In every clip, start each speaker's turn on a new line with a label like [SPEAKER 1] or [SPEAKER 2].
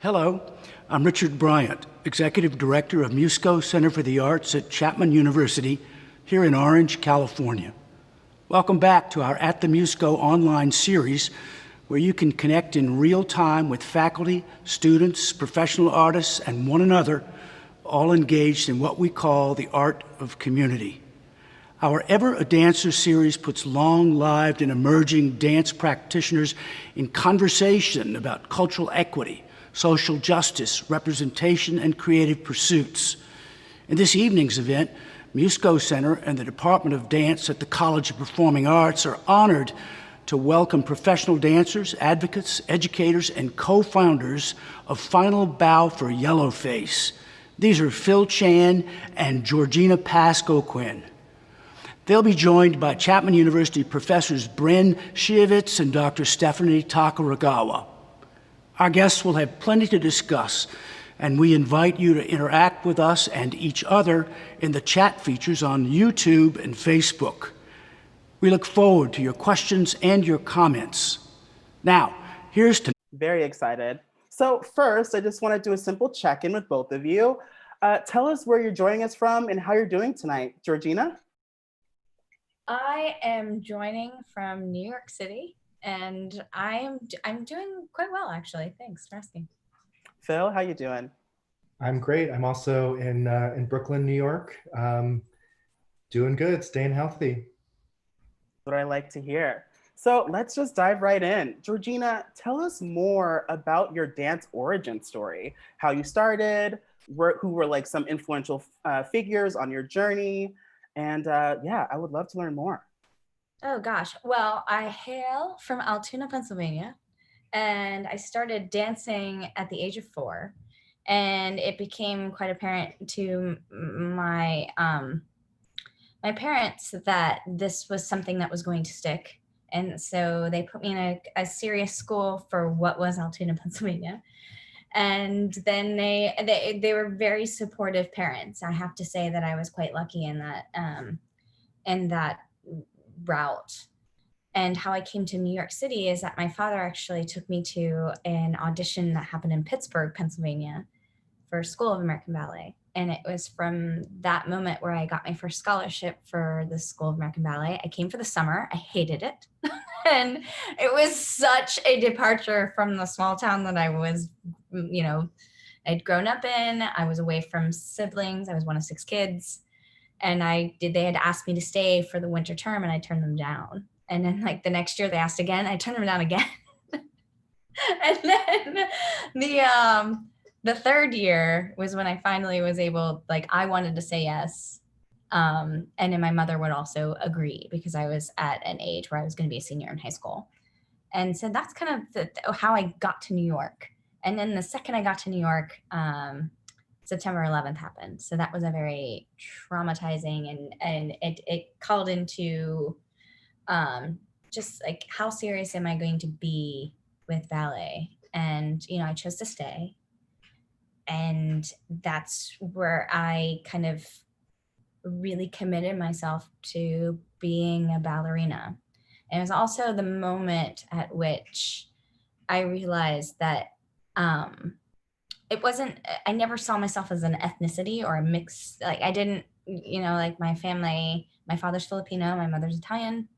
[SPEAKER 1] Hello, I'm Richard Bryant, Executive Director of Musco Center for the Arts at Chapman University here in Orange, California. Welcome back to our At the Musco online series, where you can connect in real time with faculty, students, professional artists, and one another, all engaged in what we call the art of community. Our Ever a Dancer series puts long-lived and emerging dance practitioners in conversation about cultural equity, social justice, representation, and creative pursuits. In this evening's event, Musco Center and the Department of Dance at the College of Performing Arts are honored to welcome professional dancers, advocates, educators, and co-founders of Final Bow for Yellowface. These are Phil Chan and Georgina Pazcoguin. They'll be joined by Chapman University professors Brynn Shiovitz and Dr. Takaragawa. Our guests will have plenty to discuss, and we invite you to interact with us and each other in the chat features on YouTube and Facebook. We look forward to your questions and your comments. Now, here's to...
[SPEAKER 2] Very excited. So first, I just want to do a simple check-in with both of you. Tell us where you're joining us from and how you're doing tonight. Georgina?
[SPEAKER 3] I am joining from New York City. And I'm doing quite well, actually. Thanks for asking.
[SPEAKER 2] Phil, how you doing?
[SPEAKER 4] I'm great. I'm also in Brooklyn, New York. Doing good, staying healthy.
[SPEAKER 2] What I like to hear. So let's just dive right in. Georgina, tell us more about your dance origin story. How you started, who were like some influential figures on your journey. And yeah, I would love to learn more.
[SPEAKER 3] Oh gosh, well, I hail from Altoona, Pennsylvania, and I started dancing at the age of 4, and it became quite apparent to my my parents that this was something that was going to stick, and so they put me in a serious school for what was Altoona, Pennsylvania, and then they were very supportive parents. I have to say that I was quite lucky in that route. And how I came to New York City is that my father actually took me to an audition that happened in Pittsburgh, Pennsylvania for School of American Ballet. And it was from that moment where I got my first scholarship for the School of American Ballet. I came for the summer. I hated it. And it was such a departure from the small town that I was, I'd grown up in. I was away from siblings. I was one of 6 kids. And they had asked me to stay for the winter term, and I turned them down. And then like the next year they asked again, I turned them down again. And then the third year was when I finally was able, I wanted to say yes. And then my mother would also agree because I was at an age where I was going to be a senior in high school. And so that's kind of how I got to New York. And then the second I got to New York, September 11th happened. So that was a very traumatizing and it called into just like, how serious am I going to be with ballet? And, I chose to stay. And that's where I kind of really committed myself to being a ballerina. And it was also the moment at which I realized that I never saw myself as an ethnicity or a mix. I didn't, my family, my father's Filipino, my mother's Italian.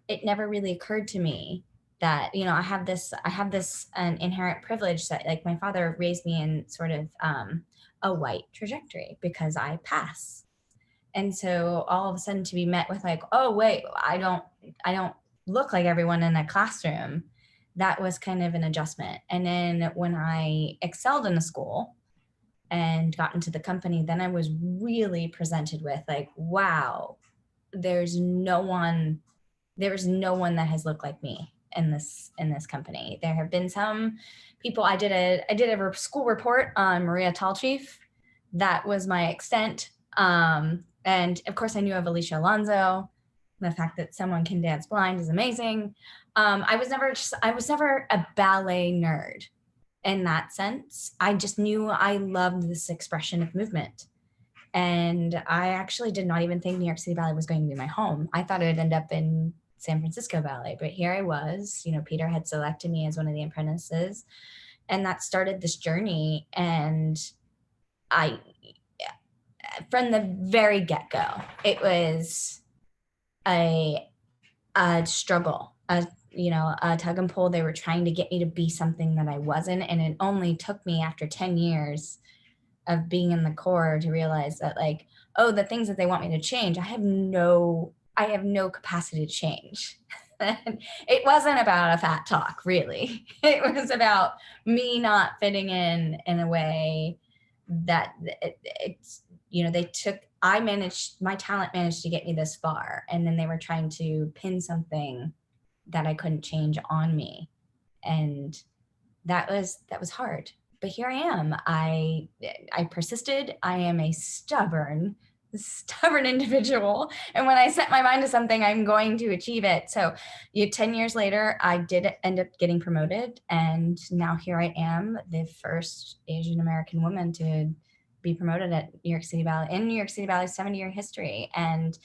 [SPEAKER 3] It never really occurred to me that, I have this an inherent privilege that my father raised me in sort of a white trajectory because I pass. And so all of a sudden to be met with oh, wait, I don't look like everyone in a classroom. That was kind of an adjustment. And then when I excelled in the school and got into the company, then I was really presented with wow, there's no one that has looked like me in this company. There have been some people. I did a school report on Maria Tallchief. That was my extent. And of course I knew of Alicia Alonso. The fact that someone can dance blind is amazing. I was never a ballet nerd in that sense. I just knew I loved this expression of movement. And I actually did not even think New York City Ballet was going to be my home. I thought it would end up in San Francisco Ballet, but here I was, Peter had selected me as one of the apprentices. And that started this journey. And I, from the very get-go, it was a struggle, a tug and pull. They were trying to get me to be something that I wasn't. And it only took me after 10 years of being in the Corps to realize that, like, oh, the things that they want me to change, I have no capacity to change. It wasn't about a fat talk, really. It was about me not fitting in a way that it's, my talent managed to get me this far. And then they were trying to pin something that I couldn't change on me. And that was hard. But here I am. I persisted. I am a stubborn individual. And when I set my mind to something, I'm going to achieve it. So 10 years later, I did end up getting promoted. And now here I am, the first Asian American woman to be promoted at New York City Ballet, in New York City Ballet's 70-year history. And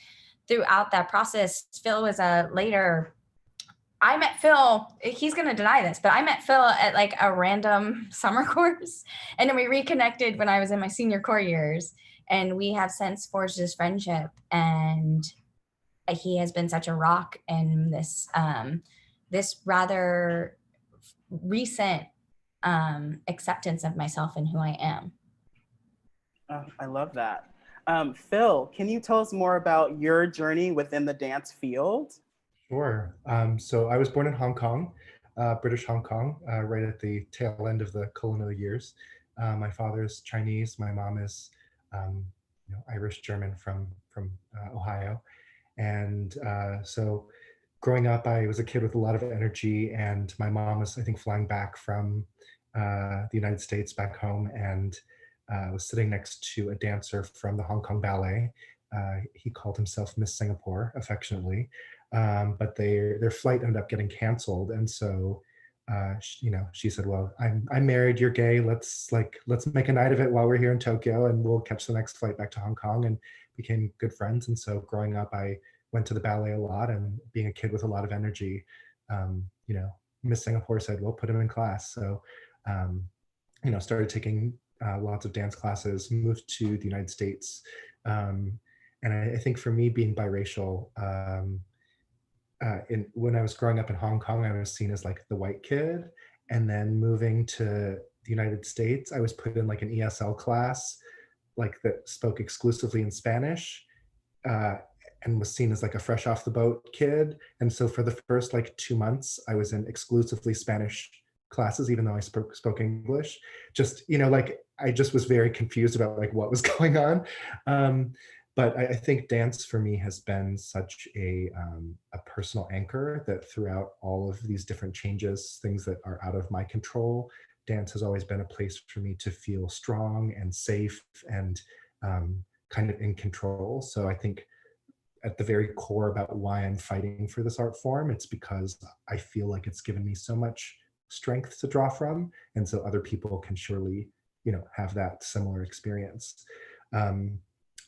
[SPEAKER 3] throughout that process, Phil was I met Phil, he's going to deny this, but I met Phil at like a random summer course. And then we reconnected when I was in my senior Corps years. And we have since forged this friendship. And he has been such a rock in this, this rather recent acceptance of myself and who I am.
[SPEAKER 2] I love that. Phil, can you tell us more about your journey within the dance field?
[SPEAKER 4] Sure. So I was born in Hong Kong, British Hong Kong, right at the tail end of the colonial years. My father is Chinese. My mom is Irish German from Ohio. And so growing up, I was a kid with a lot of energy, and my mom was, I think, flying back from the United States back home, and was sitting next to a dancer from the Hong Kong Ballet. He called himself Miss Singapore, affectionately. But their flight ended up getting canceled, and so she said, "Well, I'm married. You're gay. Let's make a night of it while we're here in Tokyo, and we'll catch the next flight back to Hong Kong." And became good friends. And so, growing up, I went to the ballet a lot, and being a kid with a lot of energy, Miss Singapore said, "Well, put him in class." So, started taking lots of dance classes. Moved to the United States, and I think for me, being biracial. When I was growing up in Hong Kong, I was seen as like the white kid, and then moving to the United States, I was put in like an ESL class, like that spoke exclusively in Spanish, and was seen as like a fresh off the boat kid. And so for the first like 2 months, I was in exclusively Spanish classes, even though I spoke English. I just was very confused about like what was going on. But I think dance for me has been such a personal anchor that throughout all of these different changes, things that are out of my control, dance has always been a place for me to feel strong and safe and kind of in control. So I think at the very core about why I'm fighting for this art form, it's because I feel like it's given me so much strength to draw from. And so other people can surely, have that similar experience.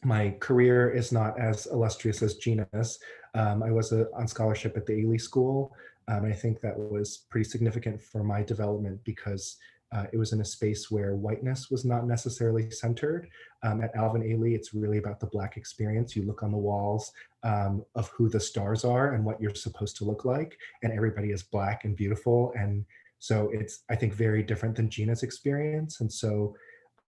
[SPEAKER 4] My career is not as illustrious as Gina's. I was on scholarship at the Ailey School. I think that was pretty significant for my development because it was in a space where whiteness was not necessarily centered. At Alvin Ailey, it's really about the Black experience. You look on the walls of who the stars are and what you're supposed to look like, and everybody is Black and beautiful. And so it's, I think, very different than Gina's experience. And so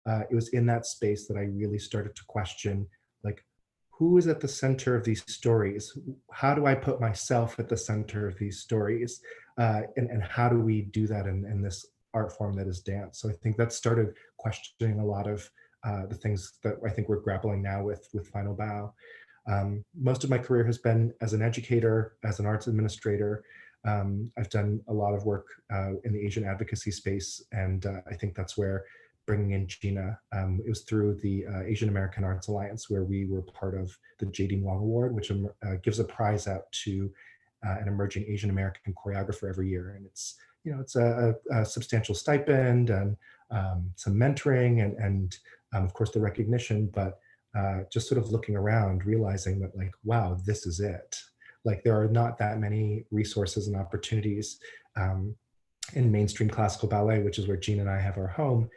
[SPEAKER 4] it was in that space that I really started to question, like, who is at the center of these stories? How do I put myself at the center of these stories? And how do we do that in this art form that is dance? So I think that started questioning a lot of the things that I think we're grappling now with Final Bow. Most of my career has been as an educator, as an arts administrator. I've done a lot of work in the Asian advocacy space, and I think that's where bringing in Gina, it was through the Asian American Arts Alliance, where we were part of the J.D. Wong Award, which gives a prize out to an emerging Asian American choreographer every year. And it's, it's a substantial stipend and some mentoring and of course the recognition, but just sort of looking around, realizing that like, wow, this is it. Like there are not that many resources and opportunities in mainstream classical ballet, which is where Gina and I have our home,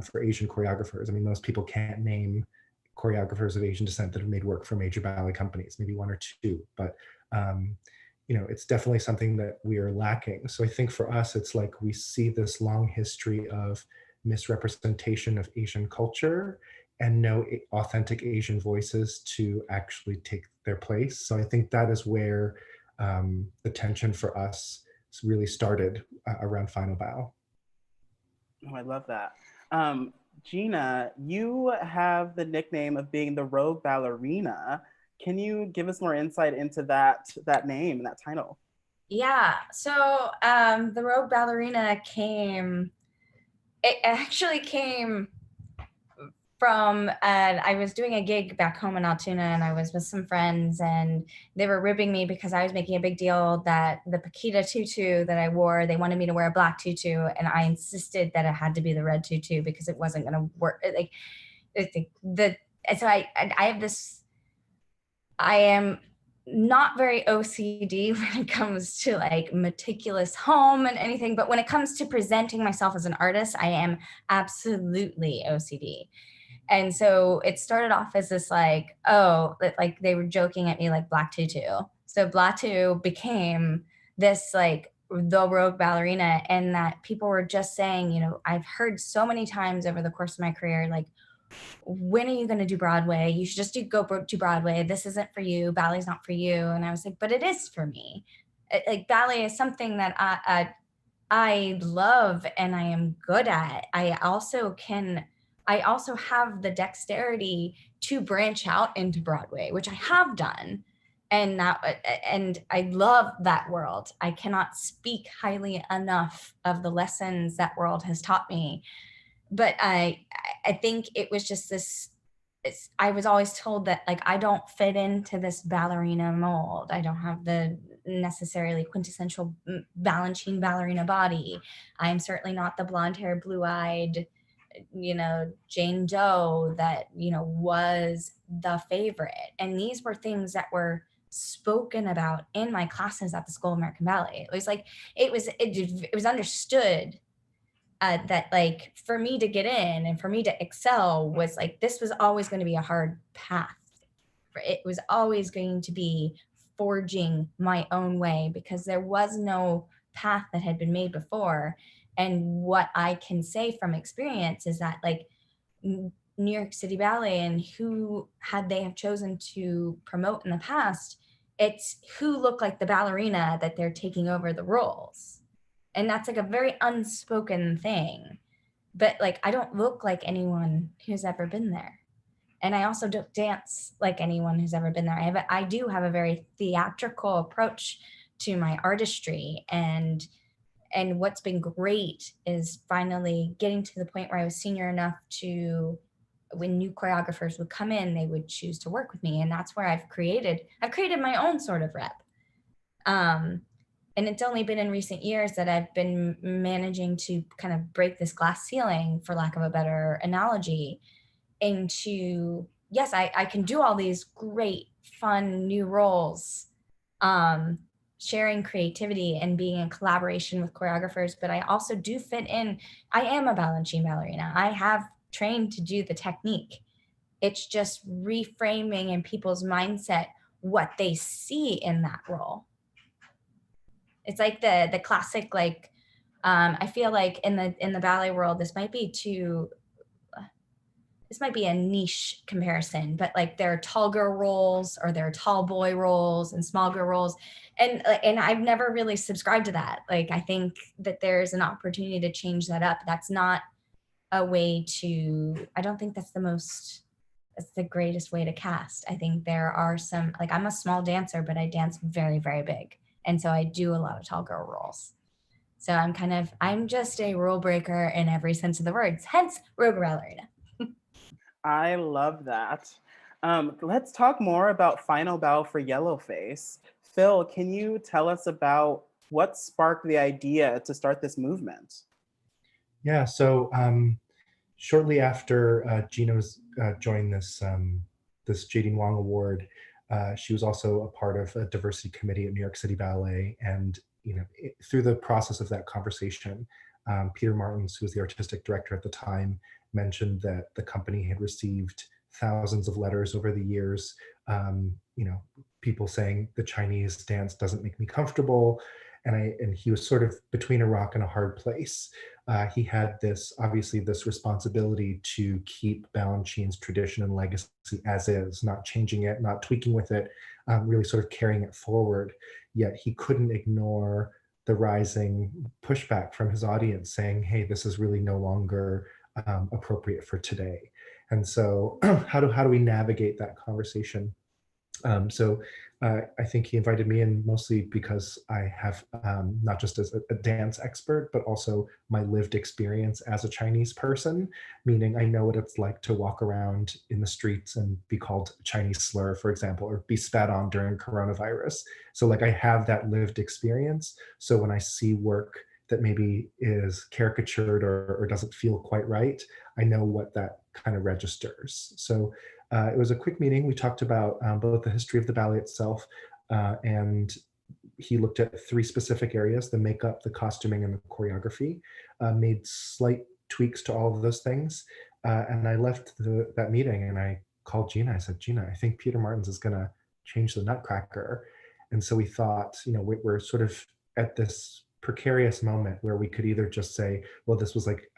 [SPEAKER 4] for Asian choreographers. I mean, most people can't name choreographers of Asian descent that have made work for major ballet companies, maybe one or two, but it's definitely something that we are lacking. So I think for us, it's like we see this long history of misrepresentation of Asian culture and no authentic Asian voices to actually take their place. So I think that is where the tension for us really started around Final Bow.
[SPEAKER 2] Oh, I love that. Gina, you have the nickname of being the rogue ballerina. Can you give us more insight into that name and that title?
[SPEAKER 3] Yeah. So the rogue ballerina actually came from I was doing a gig back home in Altoona, and I was with some friends, and they were ribbing me because I was making a big deal that the Paquita tutu that I wore, they wanted me to wear a black tutu, and I insisted that it had to be the red tutu because it wasn't going to work. So I have this. I am not very OCD when it comes to like meticulous home and anything, but when it comes to presenting myself as an artist, I am absolutely OCD. And so it started off as this like, like they were joking at me like Black Tutu. So Black Tutu became this like the rogue ballerina, and that people were just saying, I've heard so many times over the course of my career, like, when are you going to do Broadway? You should just go to Broadway. This isn't for you. Ballet's not for you. And I was like, but it is for me. Like ballet is something that I love and I am good at. I also have the dexterity to branch out into Broadway, which I have done. And I love that world. I cannot speak highly enough of the lessons that world has taught me. But I think it was just this, I was always told that like, I don't fit into this ballerina mold. I don't have the necessarily quintessential Balanchine ballerina body. I'm certainly not the blonde hair, blue eyed, Jane Doe that, was the favorite. And these were things that were spoken about in my classes at the School of American Ballet. It was like, it was understood that like for me to get in and for me to excel was like, this was always going to be a hard path. It was always going to be forging my own way because there was no path that had been made before. And what I can say from experience is that like New York City Ballet and who had they have chosen to promote in the past, it's who looked like the ballerina that they're taking over the roles. And that's like a very unspoken thing. But like, I don't look like anyone who's ever been there. And I also don't dance like anyone who's ever been there. I do have a very theatrical approach to my artistry. And what's been great is finally getting to the point where I was senior enough to, when new choreographers would come in, they would choose to work with me. And that's where I've created my own sort of rep. And it's only been in recent years that I've been managing to kind of break this glass ceiling, for lack of a better analogy, into, yes, I can do all these great, fun new roles, sharing creativity and being in collaboration with choreographers, but I also do fit in. I am a Balanchine ballerina. I have trained to do the technique. It's just reframing in people's mindset what they see in that role. It's like the classic, like, I feel like in the ballet world, this might be a niche comparison, but like there are tall girl roles or there are tall boy roles and small girl roles. And I've never really subscribed to that. Like, I think that there's an opportunity to change that up. That's not a way I don't think that's the greatest way to cast. I think there are some, like, I'm a small dancer, but I dance very, very big. And so I do a lot of tall girl roles. So I'm just a rule breaker in every sense of the words, hence rogue ballerina.
[SPEAKER 2] I love that. Let's talk more about Final Bow for Yellowface. Phil, can you tell us about what sparked the idea to start this movement?
[SPEAKER 4] Yeah, so shortly after Gina was joined this Jadine Wong Award, She was also a part of a diversity committee at New York City Ballet. And, through the process of that conversation, Peter Martins, who was the artistic director at the time, mentioned that the company had received thousands of letters over the years, people saying the Chinese dance doesn't make me comfortable. And he was sort of between a rock and a hard place. He had obviously this responsibility to keep Balanchine's tradition and legacy as is, not changing it, not tweaking with it, really sort of carrying it forward. Yet he couldn't ignore the rising pushback from his audience saying, hey, this is really no longer appropriate for today. And so how do we navigate that conversation? I think he invited me in mostly because I have, not just as a dance expert, but also my lived experience as a Chinese person, meaning I know what it's like to walk around in the streets and be called a Chinese slur, for example, or be spat on during coronavirus. So like I have that lived experience. So when I see work that maybe is caricatured or doesn't feel quite right, I know what that kind of registers. So it was a quick meeting. We talked about both the history of the ballet itself, and he looked at 3 specific areas: the makeup, the costuming, and the choreography, made slight tweaks to all of those things. And I left that meeting and I called Gina. I said, Gina, I think Peter Martins is going to change the Nutcracker. And so we thought, we're sort of at this precarious moment where we could either just say, well, this was like,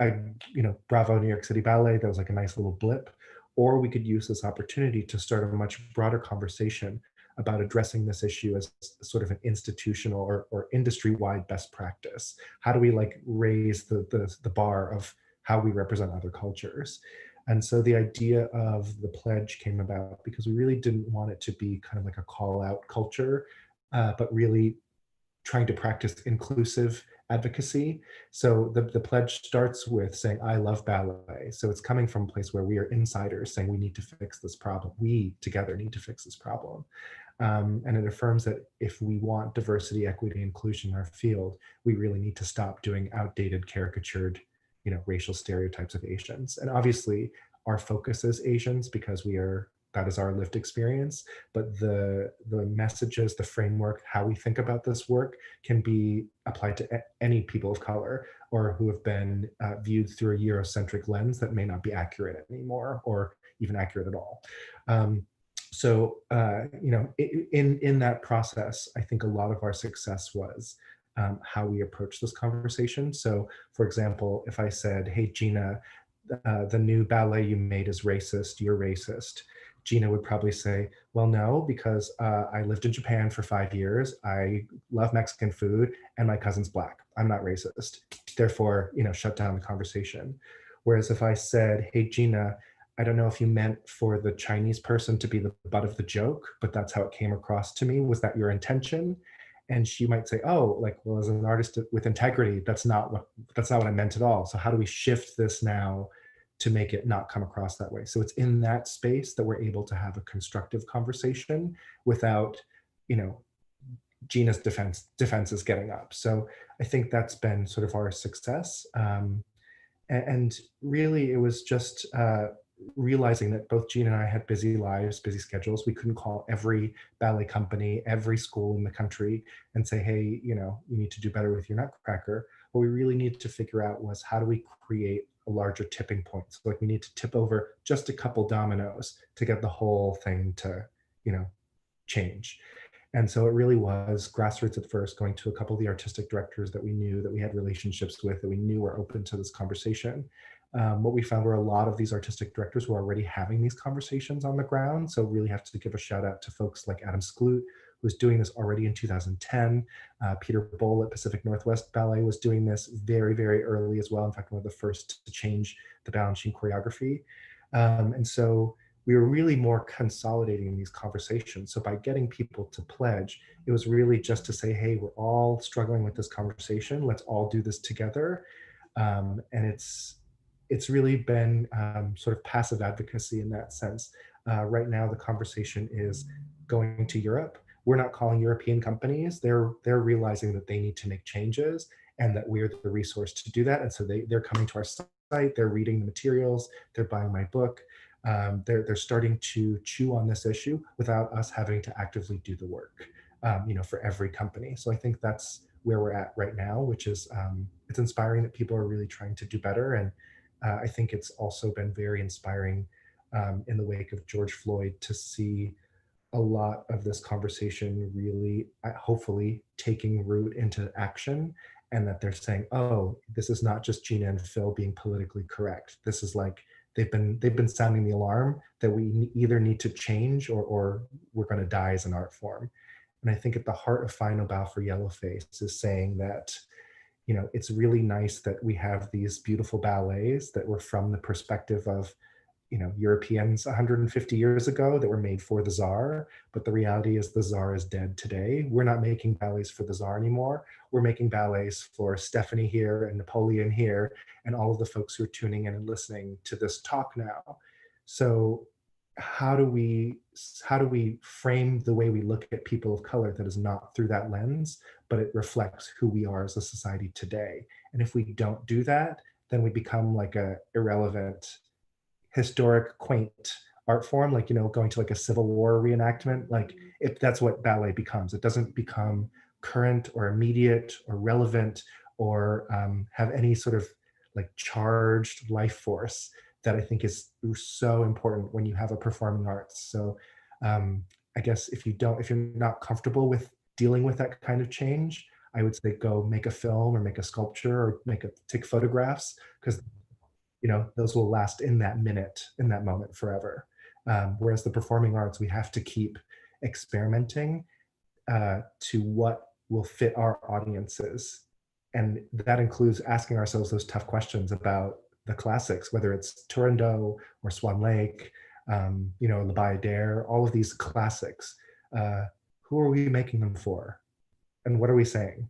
[SPEAKER 4] bravo, New York City Ballet. That was like a nice little blip. Or we could use this opportunity to start a much broader conversation about addressing this issue as sort of an institutional or industry-wide best practice. How do we raise the bar of how we represent other cultures? And so the idea of the pledge came about because we really didn't want it to be kind of like a call out culture, but really trying to practice inclusive advocacy. So the pledge starts with saying, I love ballet. So it's coming from a place where we are insiders saying we need to fix this problem. We together need to fix this problem. And it affirms that if we want diversity, equity, inclusion in our field, we really need to stop doing outdated, caricatured, racial stereotypes of Asians. And obviously our focus is Asians because that is our lived experience, but the messages, the framework, how we think about this work can be applied to any people of color or who have been viewed through a Eurocentric lens that may not be accurate anymore or even accurate at all. In that process, I think a lot of our success was how we approach this conversation. So for example, if I said, hey, Gina, the new ballet you made is racist, you're racist. Gina would probably say, well, no, because I lived in Japan for 5 years. I love Mexican food and my cousin's Black. I'm not racist. Therefore, shut down the conversation. Whereas if I said, hey, Gina, I don't know if you meant for the Chinese person to be the butt of the joke, but that's how it came across to me. Was that your intention? And she might say, oh, well, as an artist with integrity, that's not what I meant at all. So how do we shift this now to make it not come across that way? So it's in that space that we're able to have a constructive conversation without, Gina's defenses getting up. So I think that's been sort of our success. And really it was just realizing that both Gina and I had busy lives, busy schedules. We couldn't call every ballet company, every school in the country and say, hey, you need to do better with your Nutcracker. What we really needed to figure out was how do we create a larger tipping point? So we need to tip over just a couple dominoes to get the whole thing to, change. And so it really was grassroots at first, going to a couple of the artistic directors that we knew, that we had relationships with, that we knew were open to this conversation. What we found were a lot of these artistic directors were already having these conversations on the ground. So really have to give a shout out to folks like Adam Skloot, who was doing this already in 2010. Peter Boll at Pacific Northwest Ballet was doing this very, very early as well. In fact, one of the first to change the Balanchine choreography. And so we were really more consolidating these conversations. So by getting people to pledge, it was really just to say, hey, we're all struggling with this conversation. Let's all do this together. And it's really been sort of passive advocacy in that sense. Right now, the conversation is going to Europe. We're not calling European companies. They're realizing that they need to make changes and that we're the resource to do that. And so they're coming to our site, they're reading the materials, they're buying my book. They're starting to chew on this issue without us having to actively do the work, for every company. So I think that's where we're at right now, which is it's inspiring that people are really trying to do better. And I think it's also been very inspiring in the wake of George Floyd to see a lot of this conversation really, hopefully, taking root into action, and that they're saying, oh, this is not just Gina and Phil being politically correct. This is like they've been sounding the alarm that we either need to change or we're going to die as an art form. And I think at the heart of Final Bow for Yellowface is saying that, it's really nice that we have these beautiful ballets that were from the perspective of, Europeans 150 years ago that were made for the Tsar. But the reality is the Tsar is dead today. We're not making ballets for the Tsar anymore. We're making ballets for Stephanie here and Napoleon here and all of the folks who are tuning in and listening to this talk now. So how do we frame the way we look at people of color that is not through that lens, but it reflects who we are as a society today? And if we don't do that, then we become like a irrelevant, historic, quaint art form, like, going to like a Civil War reenactment. Like, if that's what ballet becomes, it doesn't become current or immediate or relevant or have any sort of like charged life force that I think is so important when you have a performing arts. So I guess if you're not comfortable with dealing with that kind of change, I would say go make a film or make a sculpture or take photographs, because those will last in that moment forever. Whereas the performing arts, we have to keep experimenting to what will fit our audiences. And that includes asking ourselves those tough questions about the classics, whether it's Turandot or Swan Lake, Le Bayadere, all of these classics. Who are we making them for? And what are we saying?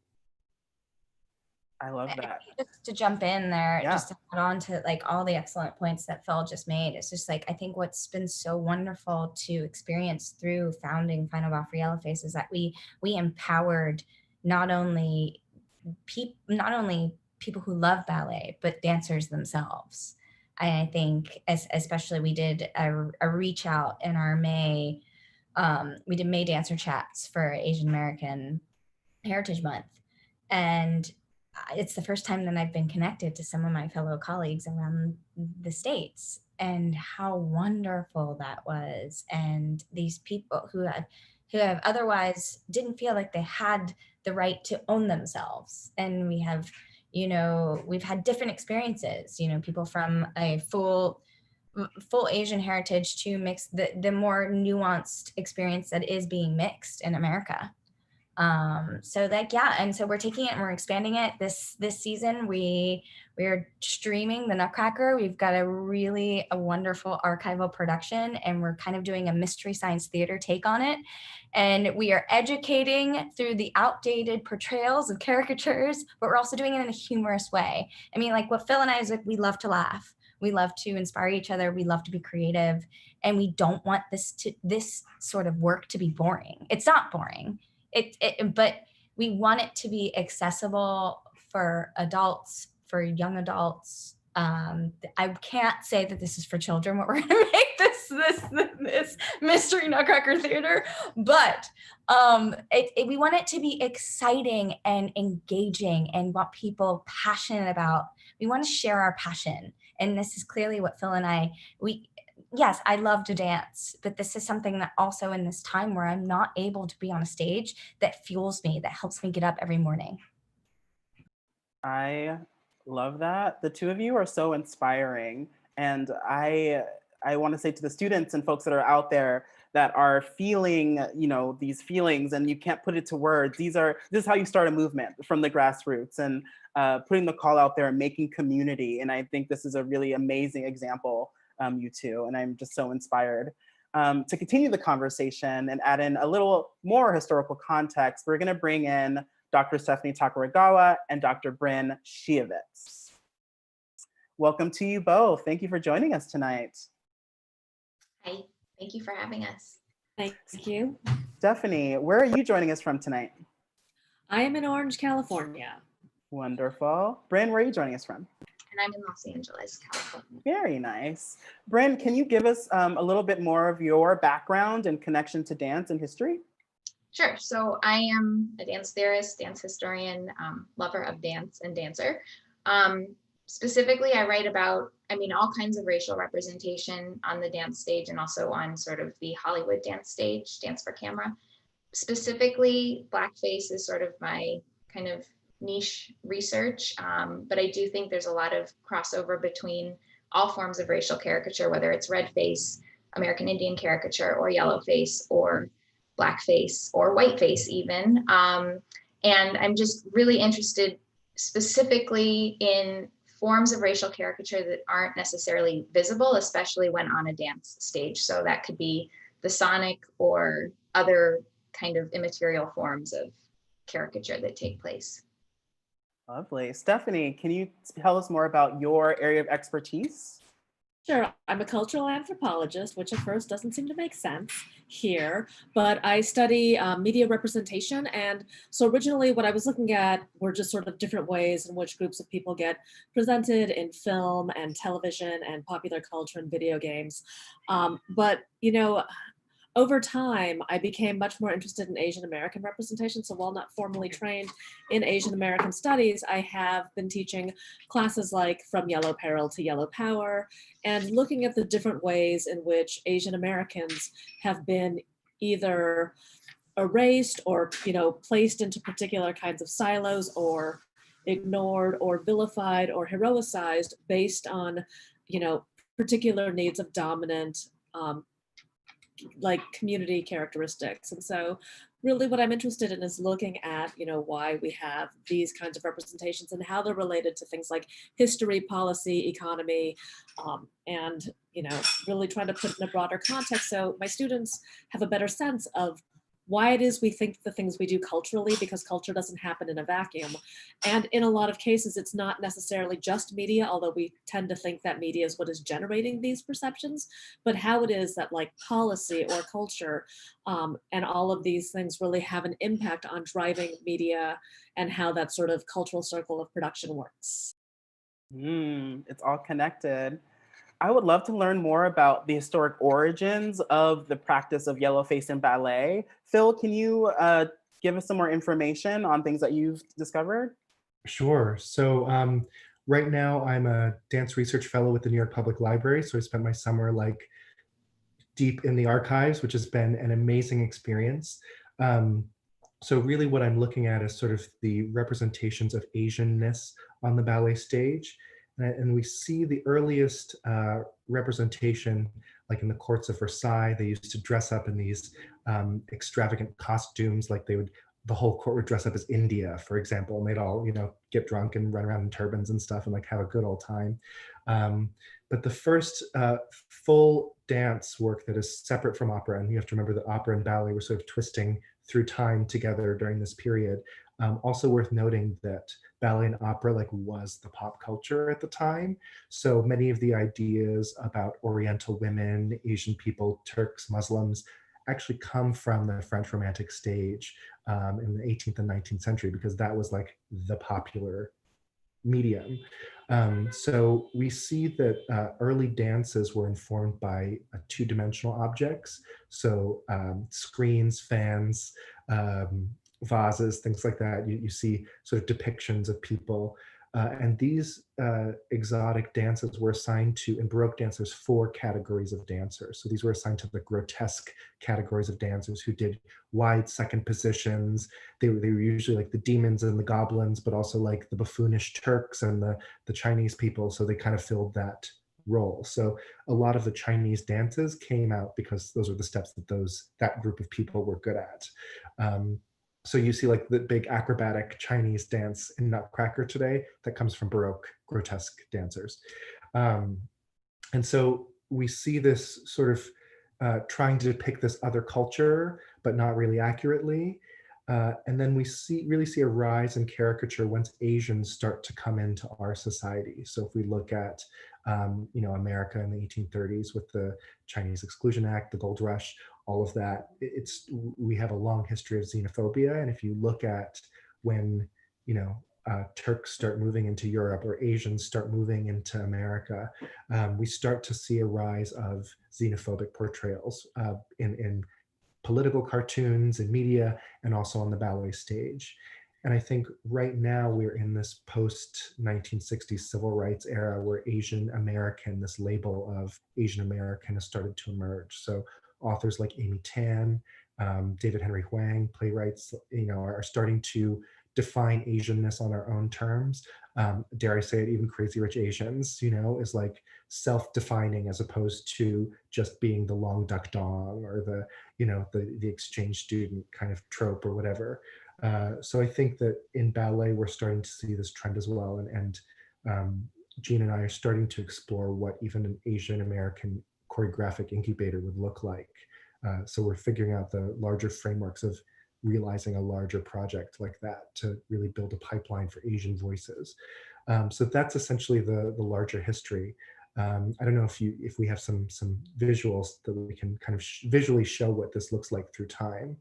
[SPEAKER 2] I love that.
[SPEAKER 3] Just to jump in there,
[SPEAKER 2] Yeah.
[SPEAKER 3] just to add on to like all the excellent points that Phil just made, it's just like, I think what's been so wonderful to experience through founding Final Bow for Yellowface is that we empowered not only people who love ballet, but dancers themselves. I think especially we did a reach out in our May, we did May Dancer Chats for Asian American Heritage Month. And it's the first time that I've been connected to some of my fellow colleagues around the States, and how wonderful that was. And these people who have otherwise didn't feel like they had the right to own themselves. And we have, we've had different experiences, people from a full Asian heritage to mixed, the more nuanced experience that is being mixed in America. So like, yeah. And so we're taking it and we're expanding it this season. We are streaming the Nutcracker. We've got a wonderful archival production, and we're kind of doing a mystery science theater take on it. And we are educating through the outdated portrayals of caricatures, but we're also doing it in a humorous way. I mean, like what Phil and I is like, we love to laugh. We love to inspire each other. We love to be creative, and we don't want this sort of work to be boring. It's not boring. But we want it to be accessible for adults, for young adults. I can't say that this is for children, what we're going to make this mystery Nutcracker theater, but we want it to be exciting and engaging and what people passionate about. We want to share our passion, and this is clearly what Phil and I yes, I love to dance, but this is something that also in this time where I'm not able to be on a stage, that fuels me, that helps me get up every morning.
[SPEAKER 2] I love that. The two of you are so inspiring. And I want to say to the students and folks that are out there that are feeling, these feelings and you can't put it to words. This is how you start a movement from the grassroots, and putting the call out there and making community. And I think this is a really amazing example, you two, and I'm just so inspired. To continue the conversation and add in a little more historical context, we're going to bring in Dr. Stephanie Takaragawa and Dr. Brynn Shiovitz. Welcome to you both. Thank you for joining us tonight.
[SPEAKER 5] Hi, thank you for having us.
[SPEAKER 6] Thank you.
[SPEAKER 2] Stephanie, where are you joining us from tonight?
[SPEAKER 6] I am in Orange, California.
[SPEAKER 2] Wonderful. Brynn, where are you joining us from?
[SPEAKER 5] and I'm in Los Angeles, California.
[SPEAKER 2] Very nice. Brynn, can you give us a little bit more of your background and connection to dance and history?
[SPEAKER 5] Sure. So I am a dance theorist, dance historian, lover of dance and dancer. Specifically, I write about, all kinds of racial representation on the dance stage and also on sort of the Hollywood dance stage, dance for camera. Specifically, blackface is sort of my kind of niche research, but I do think there's a lot of crossover between all forms of racial caricature, whether it's red face, American Indian caricature, or yellow face, or blackface, or whiteface even. And I'm just really interested specifically in forms of racial caricature that aren't necessarily visible, especially when on a dance stage. So that could be the sonic or other kind of immaterial forms of caricature that take place.
[SPEAKER 2] Lovely. Stephanie, can you tell us more about your area of expertise?
[SPEAKER 6] Sure. I'm a cultural anthropologist, which at first doesn't seem to make sense here, but I study media representation. And so originally what I was looking at were just sort of different ways in which groups of people get presented in film and television and popular culture and video games. But, over time, I became much more interested in Asian American representation. So while not formally trained in Asian American studies, I have been teaching classes like From Yellow Peril to Yellow Power, and looking at the different ways in which Asian Americans have been either erased or, placed into particular kinds of silos, or ignored or vilified or heroicized based on, particular needs of dominant like community characteristics. And so really what I'm interested in is looking at, why we have these kinds of representations and how they're related to things like history, policy, economy, and, really trying to put it in a broader context so my students have a better sense of why it is we think the things we do culturally, because culture doesn't happen in a vacuum. And in a lot of cases, it's not necessarily just media, although we tend to think that media is what is generating these perceptions, but how it is that like policy or culture and all of these things really have an impact on driving media and how that sort of cultural circle of production works.
[SPEAKER 2] It's all connected. I would love to learn more about the historic origins of the practice of Yellowface and ballet. Phil, can you give us some more information on things that you've discovered?
[SPEAKER 4] Sure. So right now I'm a dance research fellow with the New York Public Library. So I spent my summer like deep in the archives, which has been an amazing experience. So really what I'm looking at is sort of the representations of Asianness on the ballet stage. And we see the earliest representation, like in the courts of Versailles. They used to dress up in these extravagant costumes, like the whole court would dress up as India, for example, and they'd all, get drunk and run around in turbans and stuff and like have a good old time. But the first full dance work that is separate from opera, and you have to remember that opera and ballet were sort of twisting through time together during this period. Also worth noting that ballet and opera was the pop culture at the time. So many of the ideas about Oriental women, Asian people, Turks, Muslims actually come from the French Romantic stage in the 18th and 19th century, because that was like the popular medium. So we see that early dances were informed by two-dimensional objects. So screens, fans, vases, things like that. You see sort of depictions of people. And these exotic dances were assigned to, in Baroque dance, there's 4 categories of dancers. So these were assigned to the grotesque categories of dancers who did wide second positions. They were usually like the demons and the goblins, but also like the buffoonish Turks and the Chinese people. So they kind of filled that role. So a lot of the Chinese dances came out because those were the steps that that group of people were good at. So you see like the big acrobatic Chinese dance in Nutcracker today that comes from Baroque grotesque dancers. And so we see this sort of trying to depict this other culture, but not really accurately. And then we really see a rise in caricature once Asians start to come into our society. So if we look at, America in the 1830s with the Chinese Exclusion Act, the Gold Rush, all of that, we have a long history of xenophobia. And if you look at when, Turks start moving into Europe or Asians start moving into America, we start to see a rise of xenophobic portrayals in political cartoons and media, and also on the ballet stage. And I think right now we're in this post-1960s civil rights era where Asian American, this label of Asian American has started to emerge. So authors like Amy Tan, David Henry Hwang, playwrights, are starting to define Asianness on our own terms. Dare I say it, even Crazy Rich Asians, is like self-defining as opposed to just being the long duck dong or the exchange student kind of trope or whatever. So I think that in ballet, we're starting to see this trend as well. And Gina and I are starting to explore what even an Asian American choreographic incubator would look like. So we're figuring out the larger frameworks of realizing a larger project like that to really build a pipeline for Asian voices. So that's essentially the larger history. I don't know if we have some visuals that we can kind of visually show what this looks like through time.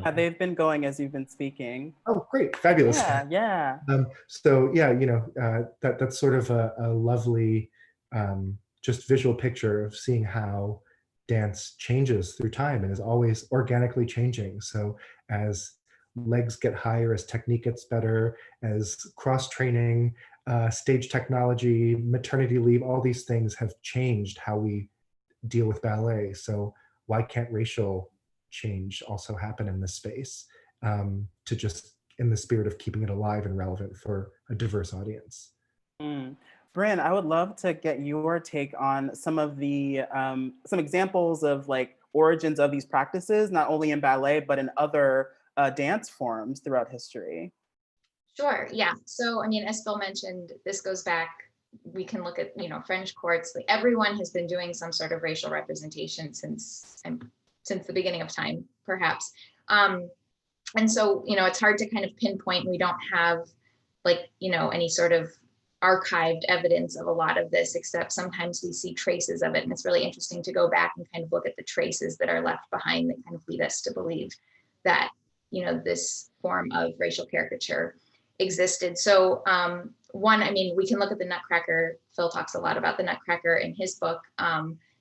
[SPEAKER 2] Yeah, they've been going as you've been speaking.
[SPEAKER 4] Oh, great, fabulous.
[SPEAKER 2] Yeah.
[SPEAKER 4] So yeah, that's sort of a lovely just visual picture of seeing how dance changes through time and is always organically changing. So as legs get higher, as technique gets better, as cross-training, stage technology, maternity leave, all these things have changed how we deal with ballet. So why can't racial change also happen in this space, to just in the spirit of keeping it alive and relevant for a diverse audience?
[SPEAKER 2] Brynn, I would love to get your take on some of the some examples of like origins of these practices, not only in ballet, but in other dance forms throughout history.
[SPEAKER 5] Sure, yeah. So, I mean, as Phil mentioned, this goes back, we can look at, French courts, like everyone has been doing some sort of racial representation since the beginning of time, perhaps. And so, it's hard to kind of pinpoint. We don't have like, any sort of archived evidence of a lot of this, except sometimes we see traces of it. And it's really interesting to go back and kind of look at the traces that are left behind that kind of lead us to believe that, this form of racial caricature existed. So one, I mean, we can look at the Nutcracker. Phil talks a lot about the Nutcracker in his book,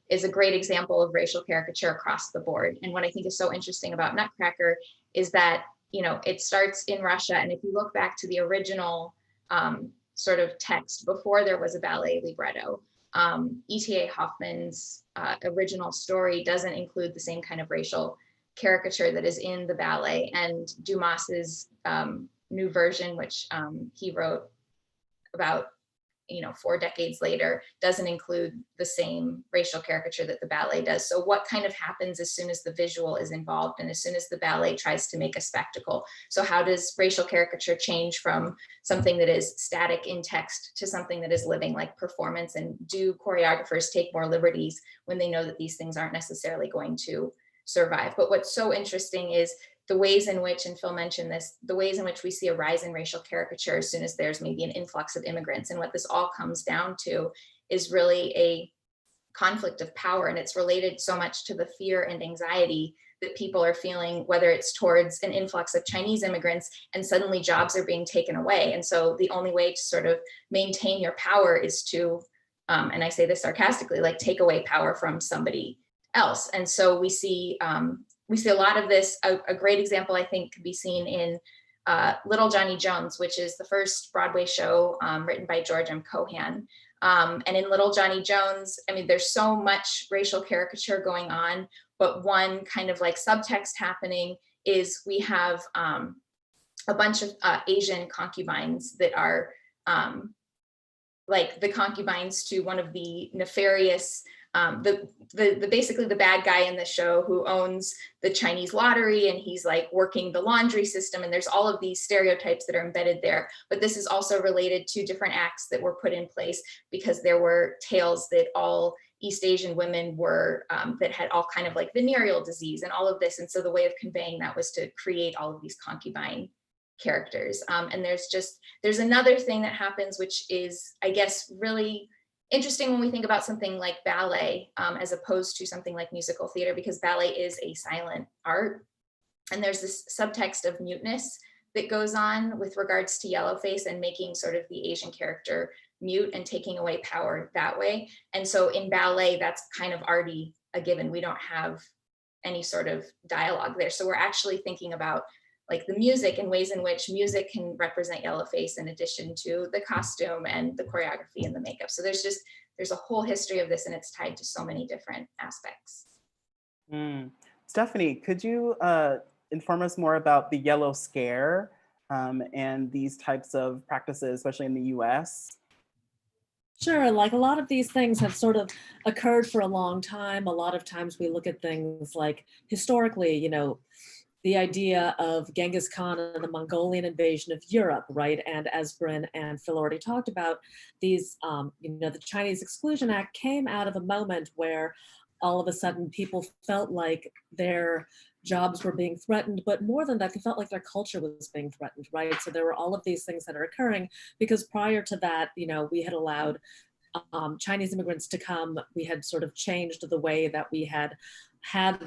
[SPEAKER 5] is a great example of racial caricature across the board. And what I think is so interesting about Nutcracker is that, it starts in Russia. And if you look back to the original sort of text before there was a ballet libretto, E.T.A. Hoffman's original story doesn't include the same kind of racial caricature that is in the ballet, and Dumas's new version, which he wrote about 4 decades later, doesn't include the same racial caricature that the ballet does. So what kind of happens as soon as the visual is involved and as soon as the ballet tries to make a spectacle? So how does racial caricature change from something that is static in text to something that is living, like performance? And do choreographers take more liberties when they know that these things aren't necessarily going to survive? But what's so interesting is the ways in which, and Phil mentioned this, the ways in which we see a rise in racial caricature as soon as there's maybe an influx of immigrants. And what this all comes down to is really a conflict of power. And it's related so much to the fear and anxiety that people are feeling, whether it's towards an influx of Chinese immigrants and suddenly jobs are being taken away. And so the only way to sort of maintain your power is to, and I say this sarcastically, like take away power from somebody else. And so we see a lot of this. A great example, I think, could be seen in Little Johnny Jones, which is the first Broadway show written by George M. Cohan. And in Little Johnny Jones, I mean, there's so much racial caricature going on, but one kind of like subtext happening is we have a bunch of Asian concubines that are like the concubines to one of the nefarious, basically the bad guy in the show who owns the Chinese lottery, and he's like working the laundry system. And there's all of these stereotypes that are embedded there. But this is also related to different acts that were put in place because there were tales that all East Asian women were, that had all kind of like venereal disease and all of this. And so the way of conveying that was to create all of these concubine characters. And there's another thing that happens, which is, I guess, really interesting when we think about something like ballet, as opposed to something like musical theater, because ballet is a silent art. And there's this subtext of muteness that goes on with regards to Yellowface and making sort of the Asian character mute and taking away power that way. And so in ballet, that's kind of already a given. We don't have any sort of dialogue there. So we're actually thinking about like the music and ways in which music can represent Yellowface in addition to the costume and the choreography and the makeup. So there's a whole history of this, and it's tied to so many different aspects.
[SPEAKER 2] Stephanie, could you inform us more about the Yellow Scare and these types of practices, especially in the US?
[SPEAKER 6] Sure, like a lot of these things have sort of occurred for a long time. A lot of times we look at things like historically, the idea of Genghis Khan and the Mongolian invasion of Europe, right? And as Brynn and Phil already talked about, these, the Chinese Exclusion Act came out of a moment where all of a sudden people felt like their jobs were being threatened, but more than that, they felt like their culture was being threatened, right? So there were all of these things that are occurring because prior to that, we had allowed Chinese immigrants to come. We had sort of changed the way that we had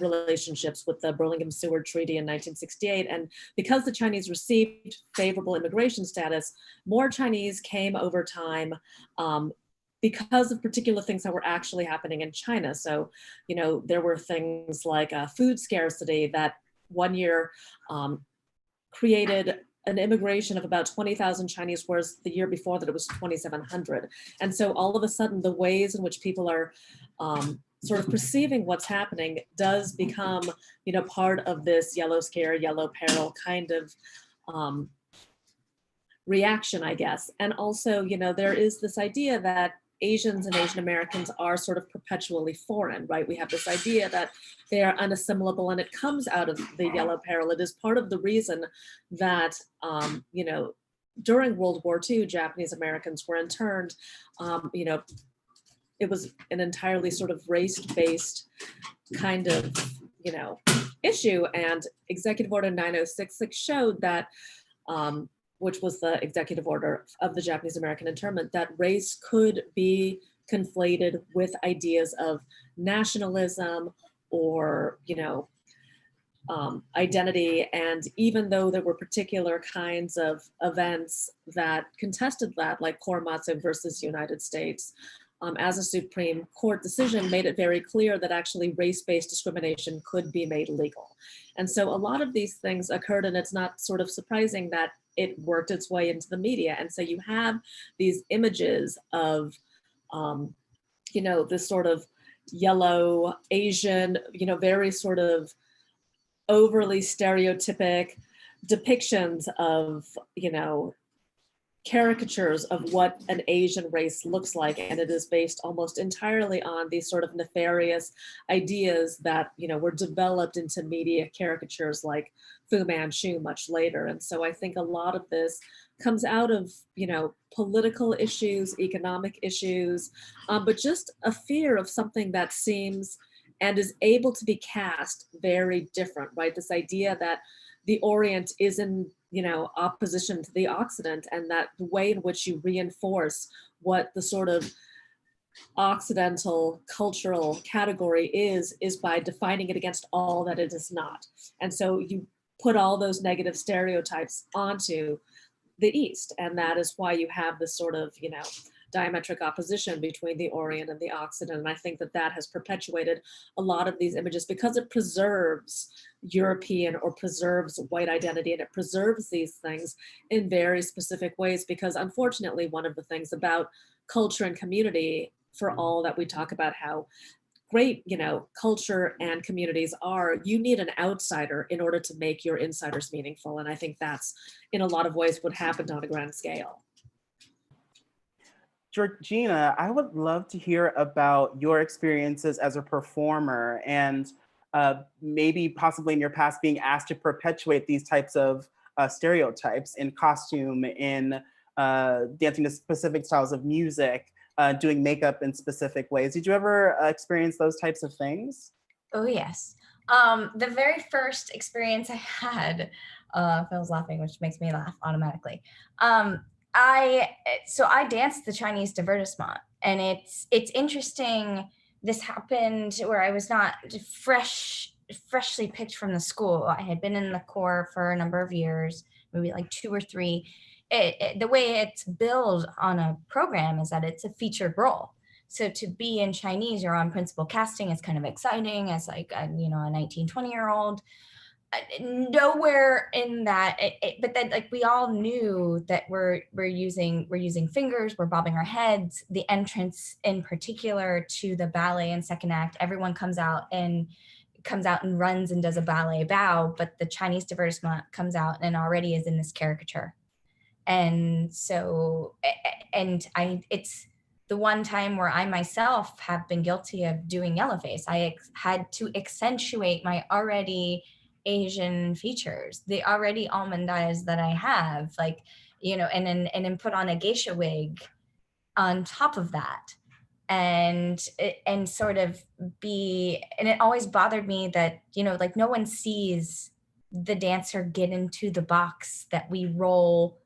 [SPEAKER 6] relationships with the Burlingame-Seward Treaty in 1968. And because the Chinese received favorable immigration status, more Chinese came over time because of particular things that were actually happening in China. So, there were things like food scarcity that one year created an immigration of about 20,000 Chinese, whereas the year before that it was 2,700. And so all of a sudden, the ways in which people are sort of perceiving what's happening does become, part of this yellow scare, yellow peril kind of reaction, I guess. And also, there is this idea that Asians and Asian Americans are sort of perpetually foreign, right? We have this idea that they are unassimilable, and it comes out of the yellow peril. It is part of the reason that, during World War II, Japanese Americans were interned. It was an entirely sort of race-based kind of, issue, and Executive Order 9066 showed that which was the executive order of the Japanese American internment, that race could be conflated with ideas of nationalism or, identity. And even though there were particular kinds of events that contested that, like Korematsu versus United States, as a Supreme Court decision made it very clear that actually race-based discrimination could be made legal. And so a lot of these things occurred, and it's not sort of surprising that it worked its way into the media. And so you have these images of, this sort of yellow Asian, very sort of overly stereotypic depictions of, caricatures of what an Asian race looks like. And it is based almost entirely on these sort of nefarious ideas that, were developed into media caricatures like Fu Manchu much later. And so I think a lot of this comes out of, political issues, economic issues, but just a fear of something that seems and is able to be cast very different, right? This idea that the Orient is in, opposition to the Occident, and that the way in which you reinforce what the sort of Occidental cultural category is by defining it against all that it is not. And so you put all those negative stereotypes onto the East. And that is why you have this sort of, diametric opposition between the Orient and the Occident. And I think that has perpetuated a lot of these images because it preserves European or preserves white identity, and it preserves these things in very specific ways. Because unfortunately, one of the things about culture and community, for all that we talk about how great, culture and communities are, you need an outsider in order to make your insiders meaningful. And I think that's in a lot of ways what happened on a grand scale.
[SPEAKER 2] Georgina, I would love to hear about your experiences as a performer and maybe possibly in your past being asked to perpetuate these types of stereotypes in costume, in dancing to specific styles of music, doing makeup in specific ways. Did you ever experience those types of things?
[SPEAKER 3] Oh, yes. The very first experience I had, Phil's laughing, which makes me laugh automatically. I danced the Chinese divertissement, and it's interesting. This happened where I was not freshly picked from the school. I had been in the corps for a number of years, maybe like 2 or 3. The way it's billed on a program is that it's a featured role. So to be in Chinese, you're on principal casting is kind of exciting as like a 19, 20-year-old. Nowhere in that, but then like we all knew that we're using fingers, we're bobbing our heads. The entrance in particular to the ballet and second act, everyone comes out and runs and does a ballet bow, but the Chinese divertisement comes out and already is in this caricature. And so, it's the one time where I myself have been guilty of doing Yellowface. I had to accentuate my already Asian features, the already almond eyes that I have, like, and then put on a geisha wig on top of that. And sort of and it always bothered me that, like no one sees the dancer get into the box that we roll.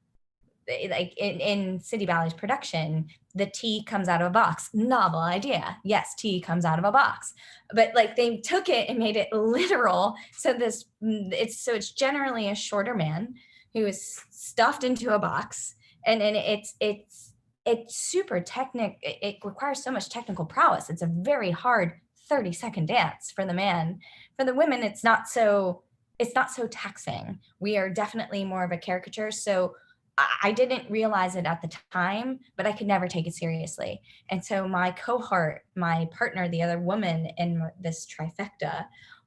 [SPEAKER 3] Like in City Ballet's production, the tea comes out of a box. Novel idea. Yes, tea comes out of a box. But like they took it and made it literal. So it's generally a shorter man who is stuffed into a box. And it's super technical. It requires so much technical prowess. It's a very hard 30-second dance for the man. For the women, it's not so taxing. We are definitely more of a caricature. So I didn't realize it at the time, but I could never take it seriously. And so my cohort, my partner, the other woman in this trifecta,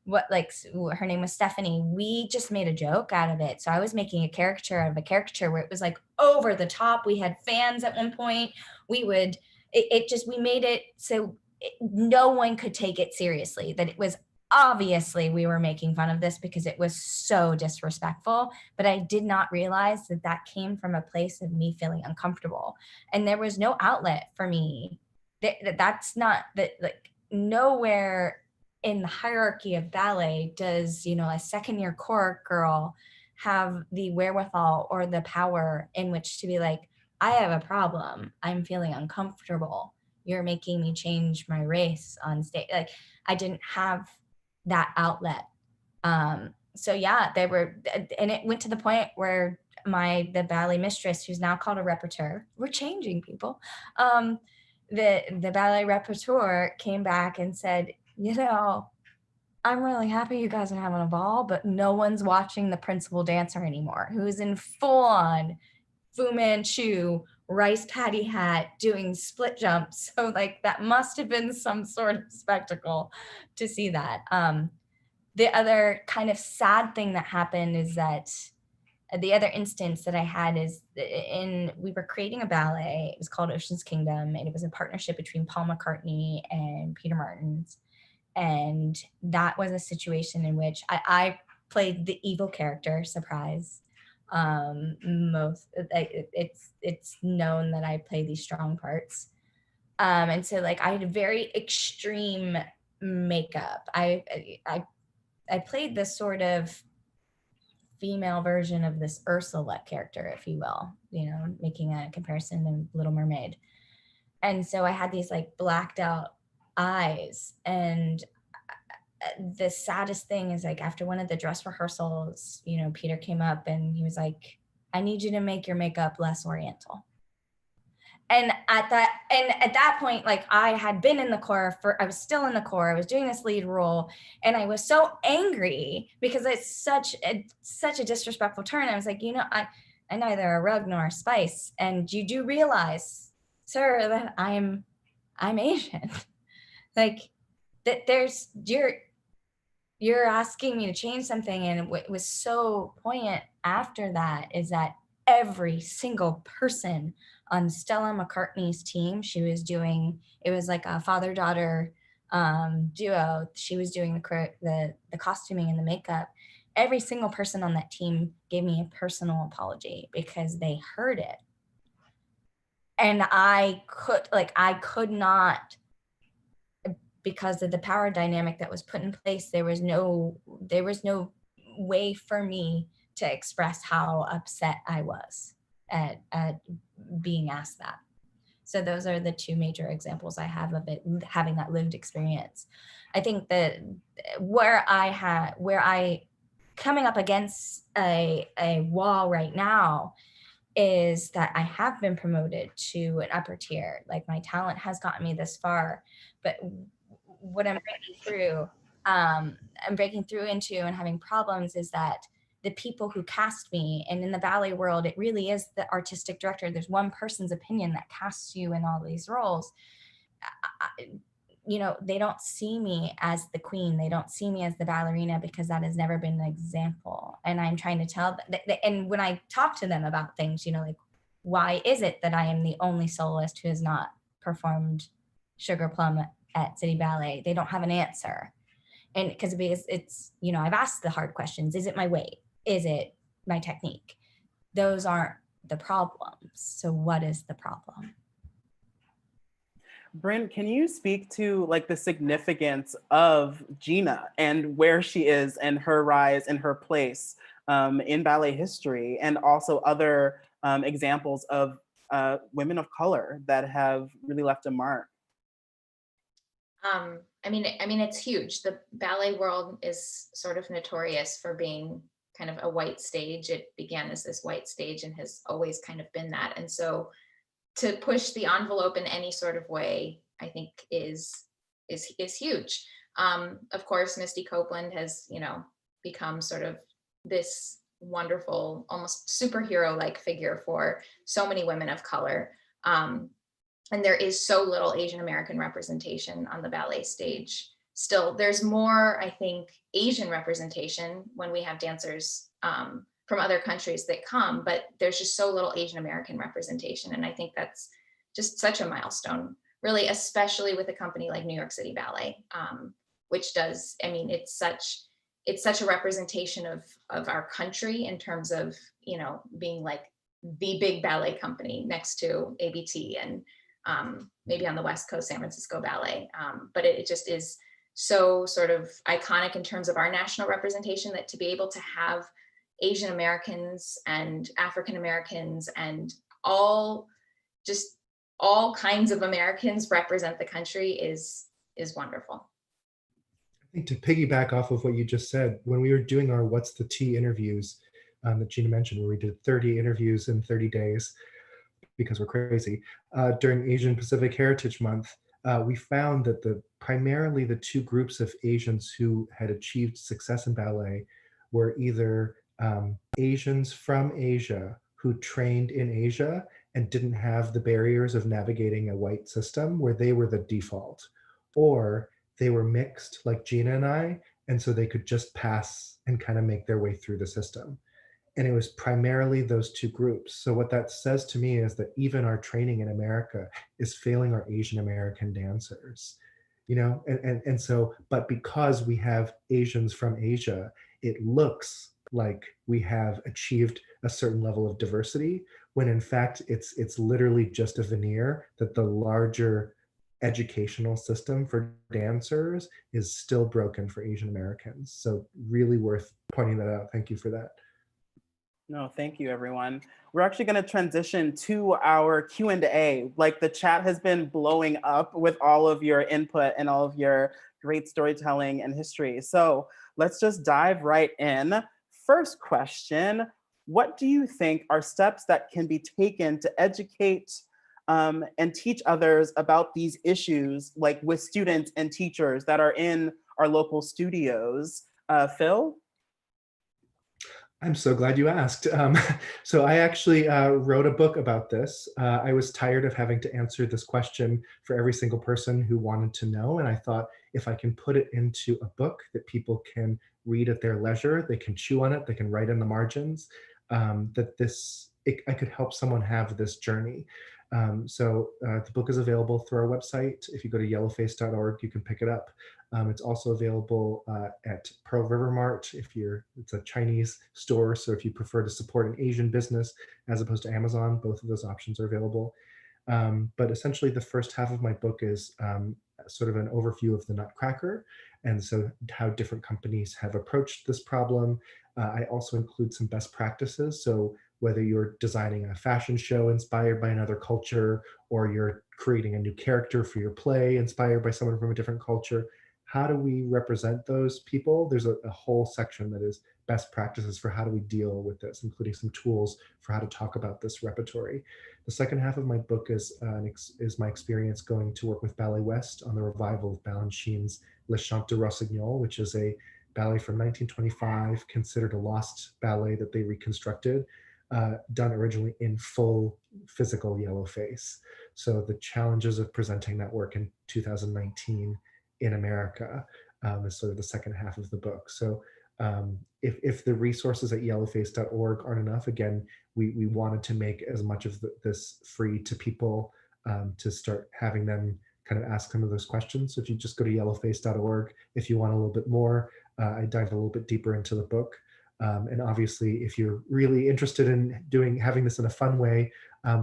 [SPEAKER 3] her name was Stephanie, we just made a joke out of it. So I was making a caricature out of a caricature where it was like over the top. We had fans at one point. We made it so no one could take it seriously, that it was obviously we were making fun of this because it was so disrespectful, but I did not realize that came from a place of me feeling uncomfortable. And there was no outlet for me. That's not that, like, nowhere in the hierarchy of ballet does, a second-year core girl have the wherewithal or the power in which to be like, I have a problem. I'm feeling uncomfortable. You're making me change my race on stage. Like, I didn't have that outlet. So yeah, and it went to the point where the ballet mistress, who's now called a repertoire, we're changing people. The ballet repertoire came back and said, I'm really happy you guys are having a ball, but no one's watching the principal dancer anymore, who's in full on Fu Manchu rice paddy hat doing split jumps. So like that must have been some sort of spectacle to see that. The other kind of sad thing that happened is that the other instance that I had is we were creating a ballet. It was called Ocean's Kingdom, and it was a partnership between Paul McCartney and Peter Martins. And that was a situation in which I played the evil character, surprise. It's known that I play these strong parts. And so like I had a very extreme makeup. I played this sort of female version of this Ursula character, if you will, making a comparison to Little Mermaid. And so I had these like blacked out eyes. And the saddest thing is like after one of the dress rehearsals, Peter came up and he was like, I need you to make your makeup less oriental. And at that point, like I had been in the corps I was still in the corps, I was doing this lead role, and I was so angry because it's such a disrespectful turn. I was like, I'm neither a rug nor a spice. And you do realize, sir, that I'm Asian. Like that you're asking me to change something. And what was so poignant after that is that every single person on Stella McCartney's team, it was like a father-daughter duo. She was doing the costuming and the makeup. Every single person on that team gave me a personal apology because they heard it. And I could not, because of the power dynamic that was put in place, there was no way for me to express how upset I was at being asked that. So those are the two major examples I have of it, having that lived experience. I think that where I coming up against a wall right now is that I have been promoted to an upper tier. Like my talent has gotten me this far, but what I'm breaking through into and having problems is that the people who cast me, and in the ballet world, it really is the artistic director. There's one person's opinion that casts you in all these roles. They don't see me as the queen. They don't see me as the ballerina because that has never been an example. And I'm trying to tell them, and when I talk to them about things, like, why is it that I am the only soloist who has not performed Sugar Plum at City Ballet? They don't have an answer. And because it's, I've asked the hard questions. Is it my weight? Is it my technique? Those aren't the problems. So what is the problem?
[SPEAKER 2] Brynn, can you speak to like the significance of Gina and where she is and her rise and her place in ballet history, and also other examples of women of color that have really left a mark?
[SPEAKER 5] It's huge. The ballet world is sort of notorious for being kind of a white stage. It began as this white stage and has always kind of been that. And so to push the envelope in any sort of way, I think is huge. Of course, Misty Copeland has, become sort of this wonderful, almost superhero-like figure for so many women of color. And there is so little Asian American representation on the ballet stage. Still, there's more, I think, Asian representation when we have dancers from other countries that come, but there's just so little Asian American representation. And I think that's just such a milestone, really, especially with a company like New York City Ballet, which does, it's such a representation of our country in terms of, being like the big ballet company next to ABT and maybe on the West Coast, San Francisco Ballet. But it just is so sort of iconic in terms of our national representation, that to be able to have Asian Americans and African Americans and all kinds of Americans represent the country is wonderful.
[SPEAKER 4] I think to piggyback off of what you just said, when we were doing our What's the Tea interviews that Gina mentioned, where we did 30 interviews in 30 days, because we're crazy, during Asian Pacific Heritage Month, we found that primarily the two groups of Asians who had achieved success in ballet were either Asians from Asia who trained in Asia and didn't have the barriers of navigating a white system where they were the default, or they were mixed like Gina and I, and so they could just pass and kind of make their way through the system. And it was primarily those two groups. So what that says to me is that even our training in America is failing our Asian American dancers, and so, but because we have Asians from Asia, it looks like we have achieved a certain level of diversity, when in fact it's literally just a veneer that the larger educational system for dancers is still broken for Asian Americans. So really worth pointing that out. Thank you for that.
[SPEAKER 2] No, thank you, everyone. We're actually going to transition to our Q&A. Like, the chat has been blowing up with all of your input and all of your great storytelling and history. So let's just dive right in. First question, what do you think are steps that can be taken to educate and teach others about these issues, like with students and teachers that are in our local studios? Phil?
[SPEAKER 4] I'm so glad you asked. So I actually wrote a book about this. I was tired of having to answer this question for every single person who wanted to know. And I thought, if I can put it into a book that people can read at their leisure, they can chew on it, they can write in the margins, I could help someone have this journey. So the book is available through our website. If you go to yellowface.org, you can pick it up. It's also available at Pearl River Mart it's a Chinese store. So if you prefer to support an Asian business as opposed to Amazon, both of those options are available. But essentially the first half of my book is sort of an overview of the Nutcracker, and so how different companies have approached this problem. I also include some best practices. So whether you're designing a fashion show inspired by another culture, or you're creating a new character for your play inspired by someone from a different culture, how do we represent those people? There's a whole section that is best practices for how do we deal with this, including some tools for how to talk about this repertory. The second half of my book is my experience going to work with Ballet West on the revival of Balanchine's Le Chant de Rossignol, which is a ballet from 1925, considered a lost ballet that they reconstructed, done originally in full physical Yellowface. So the challenges of presenting that work in 2019 in America is sort of the second half of the book. So if the resources at yellowface.org aren't enough, again, we wanted to make as much of this free to people to start having them kind of ask some of those questions. So if you just go to yellowface.org, if you want a little bit more, I dive a little bit deeper into the book. And obviously, if you're really interested in having this in a fun way,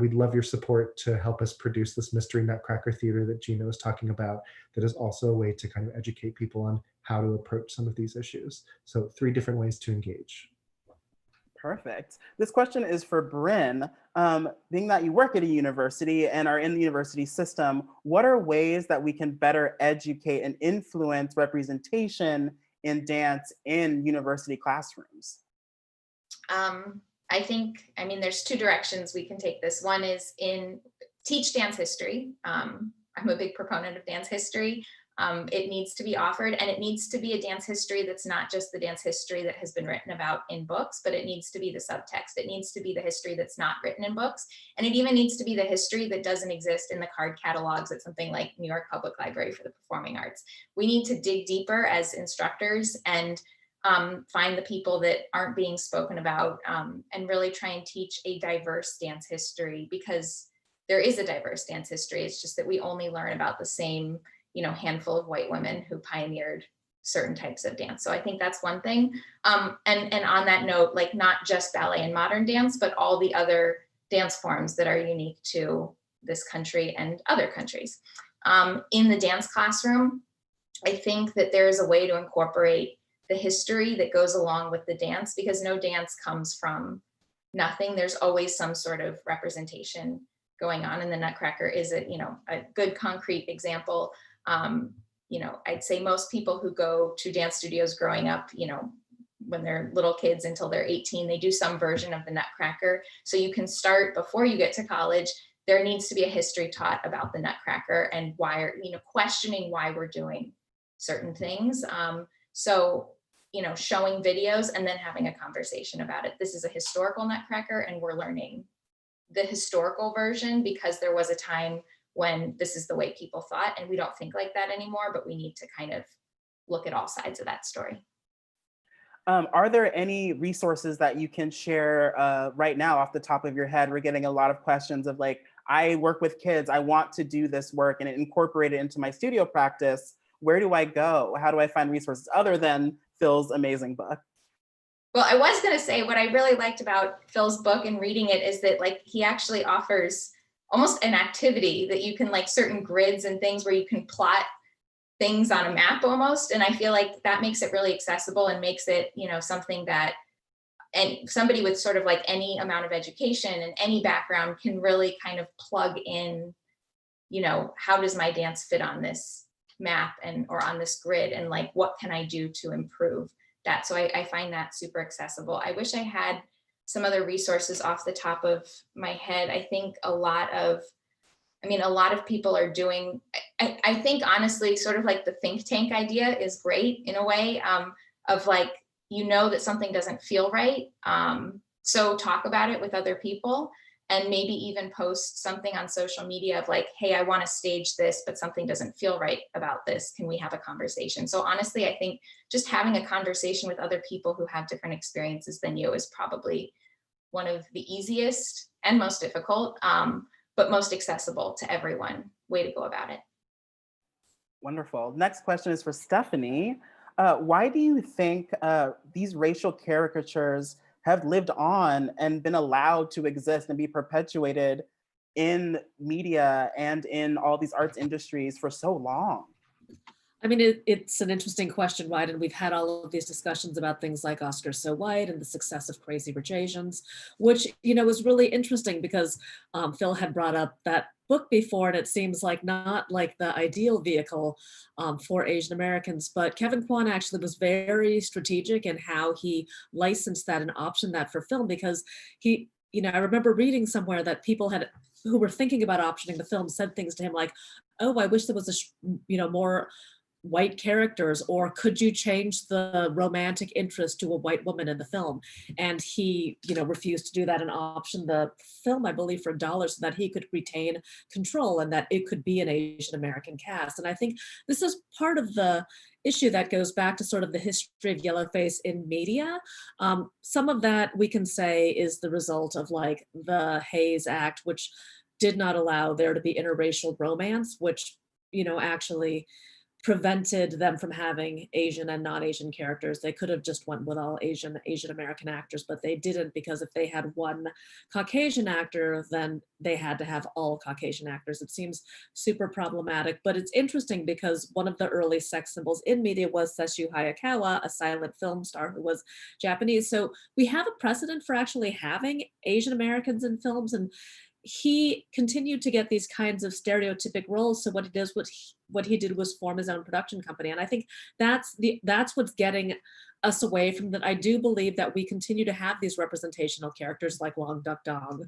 [SPEAKER 4] we'd love your support to help us produce this Mystery Nutcracker Theater that Gina was talking about. That is also a way to kind of educate people on how to approach some of these issues. So 3 different ways to engage.
[SPEAKER 2] Perfect. This question is for Brynn. Being that you work at a university and are in the university system, what are ways that we can better educate and influence representation in dance in university classrooms?
[SPEAKER 5] I mean, there's 2 directions we can take this. One is teach dance history. I'm a big proponent of dance history. It needs to be offered, and it needs to be a dance history that's not just the dance history that has been written about in books, but it needs to be the subtext. It needs to be the history that's not written in books. And it even needs to be the history that doesn't exist in the card catalogs at something like New York Public Library for the Performing Arts. We need to dig deeper as instructors and find the people that aren't being spoken about, and really try and teach a diverse dance history, because there is a diverse dance history. It's just that we only learn about the same, handful of white women who pioneered certain types of dance. So I think that's one thing. And on that note, like not just ballet and modern dance, but all the other dance forms that are unique to this country and other countries. In the dance classroom, I think that there is a way to incorporate the history that goes along with the dance, because no dance comes from nothing. There's always some sort of representation going on, and the Nutcracker is a good concrete example. I'd say most people who go to dance studios growing up, when they're little kids until they're 18, they do some version of the Nutcracker. So you can start before you get to college. There needs to be a history taught about the Nutcracker and why, questioning why we're doing certain things. Showing videos and then having a conversation about it. This is a historical Nutcracker, and we're learning the historical version because there was a time when this is the way people thought, and we don't think like that anymore, but we need to kind of look at all sides of that story.
[SPEAKER 2] Are there any resources that you can share right now off the top of your head? We're getting a lot of questions of like, I work with kids, I want to do this work and incorporate it into my studio practice. Where do I go? How do I find resources other than Phil's amazing book?
[SPEAKER 5] Well, I was going to say what I really liked about Phil's book and reading it is that he actually offers almost an activity that you can certain grids and things where you can plot things on a map almost. And I feel like that makes it really accessible and makes it, something that and somebody with sort of any amount of education and any background can really kind of plug in, how does my dance fit on this map or on this grid, and what can I do to improve that? So I find that super accessible. I wish I had some other resources off the top of my head. I think a lot of people are doing, I think honestly, sort of the think tank idea is great in a way, of that something doesn't feel right. So talk about it with other people, and maybe even post something on social media of hey, I want to stage this, but something doesn't feel right about this. Can we have a conversation? So honestly, I think just having a conversation with other people who have different experiences than you is probably one of the easiest and most difficult, but most accessible to everyone way to go about it.
[SPEAKER 2] Wonderful. Next question is for Stephanie. Why do you think these racial caricatures have lived on and been allowed to exist and be perpetuated in media and in all these arts industries for so long?
[SPEAKER 6] I mean, it's an interesting question, right? And we've had all of these discussions about things like Oscar So White and the success of Crazy Rich Asians, which, is really interesting because Phil had brought up that book before, and it seems like not like the ideal vehicle for Asian Americans. But Kevin Kwan actually was very strategic in how he licensed that and optioned that for film, because he, you know, I remember reading somewhere that people had who were thinking about optioning the film said things to him like, "Oh, I wish there was you know, more white characters, or could you change the romantic interest to a white woman in the film?" And he, you know, refused to do that and optioned the film, I believe, for $1 so that he could retain control and that it could be an Asian American cast. And I think this is part of the issue that goes back to sort of the history of Yellowface in media. Some of that we can say is the result of like the Hayes Act, which did not allow there to be interracial romance, which, you know, actually prevented them from having Asian and non-Asian characters. They could have just went with all Asian American actors, but they didn't, because if they had one Caucasian actor, then they had to have all Caucasian actors. It seems super problematic, but it's interesting because one of the early sex symbols in media was Sessue Hayakawa, a silent film star who was Japanese. So we have a precedent for actually having Asian Americans in films, and he continued to get these kinds of stereotypic roles. So what he did was form his own production company. And I think that's what's getting us away from that. I do believe that we continue to have these representational characters like Long Duck Dong,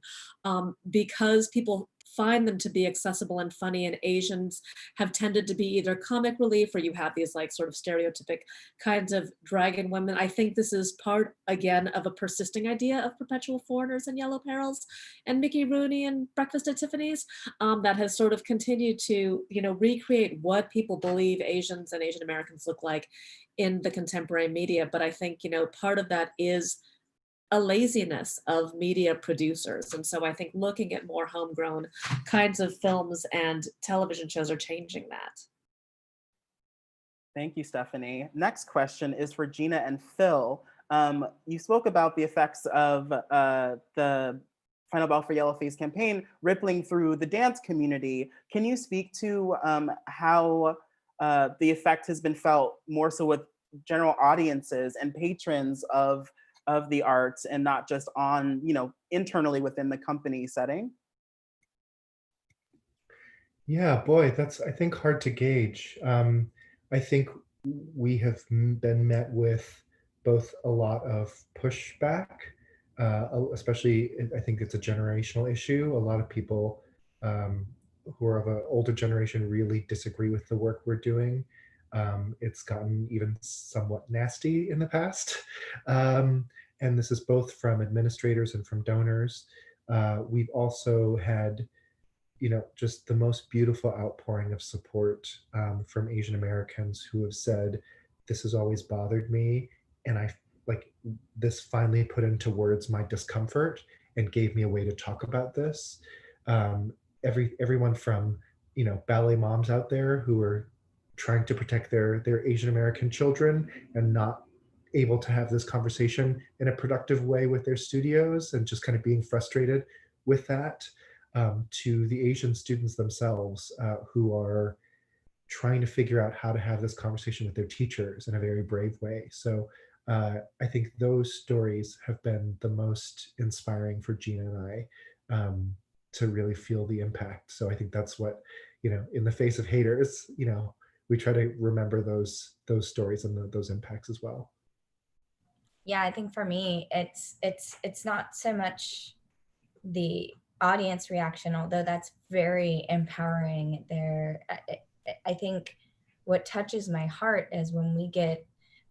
[SPEAKER 6] because people find them to be accessible and funny, and Asians have tended to be either comic relief, or you have these like sort of stereotypic kinds of dragon women. I think this is part, again, of a persisting idea of perpetual foreigners and yellow perils and Mickey Rooney and Breakfast at Tiffany's, that has sort of continued to, you know, recreate what people believe Asians and Asian Americans look like in the contemporary media. But I think, you know, part of that is a laziness of media producers. And so I think looking at more homegrown kinds of films and television shows are changing that.
[SPEAKER 2] Thank you, Stephanie. Next question is for Gina and Phil. You spoke about the effects of the Final Bell for Yellowface campaign rippling through the dance community. Can you speak to how the effect has been felt more so with general audiences and patrons of the arts, and not just on, you know, internally within the company setting?
[SPEAKER 4] Yeah, boy, that's, I think, hard to gauge. I think we have been met with both a lot of pushback, especially, I think it's a generational issue. A lot of people who are of an older generation really disagree with the work we're doing. It's gotten even somewhat nasty in the past. And this is both from administrators and from donors. We've also had, you know, just the most beautiful outpouring of support from Asian Americans who have said, this has always bothered me. And I like this finally put into words my discomfort and gave me a way to talk about this. Everyone from, you know, ballet moms out there who are trying to protect their Asian American children and not able to have this conversation in a productive way with their studios, and just kind of being frustrated with that, to the Asian students themselves who are trying to figure out how to have this conversation with their teachers in a very brave way. So I think those stories have been the most inspiring for Gina and I, to really feel the impact. So I think that's what, you know, in the face of haters, you know, we try to remember those stories and those impacts as well.
[SPEAKER 3] Yeah, I think for me, it's not so much the audience reaction, although that's very empowering. I think what touches my heart is when we get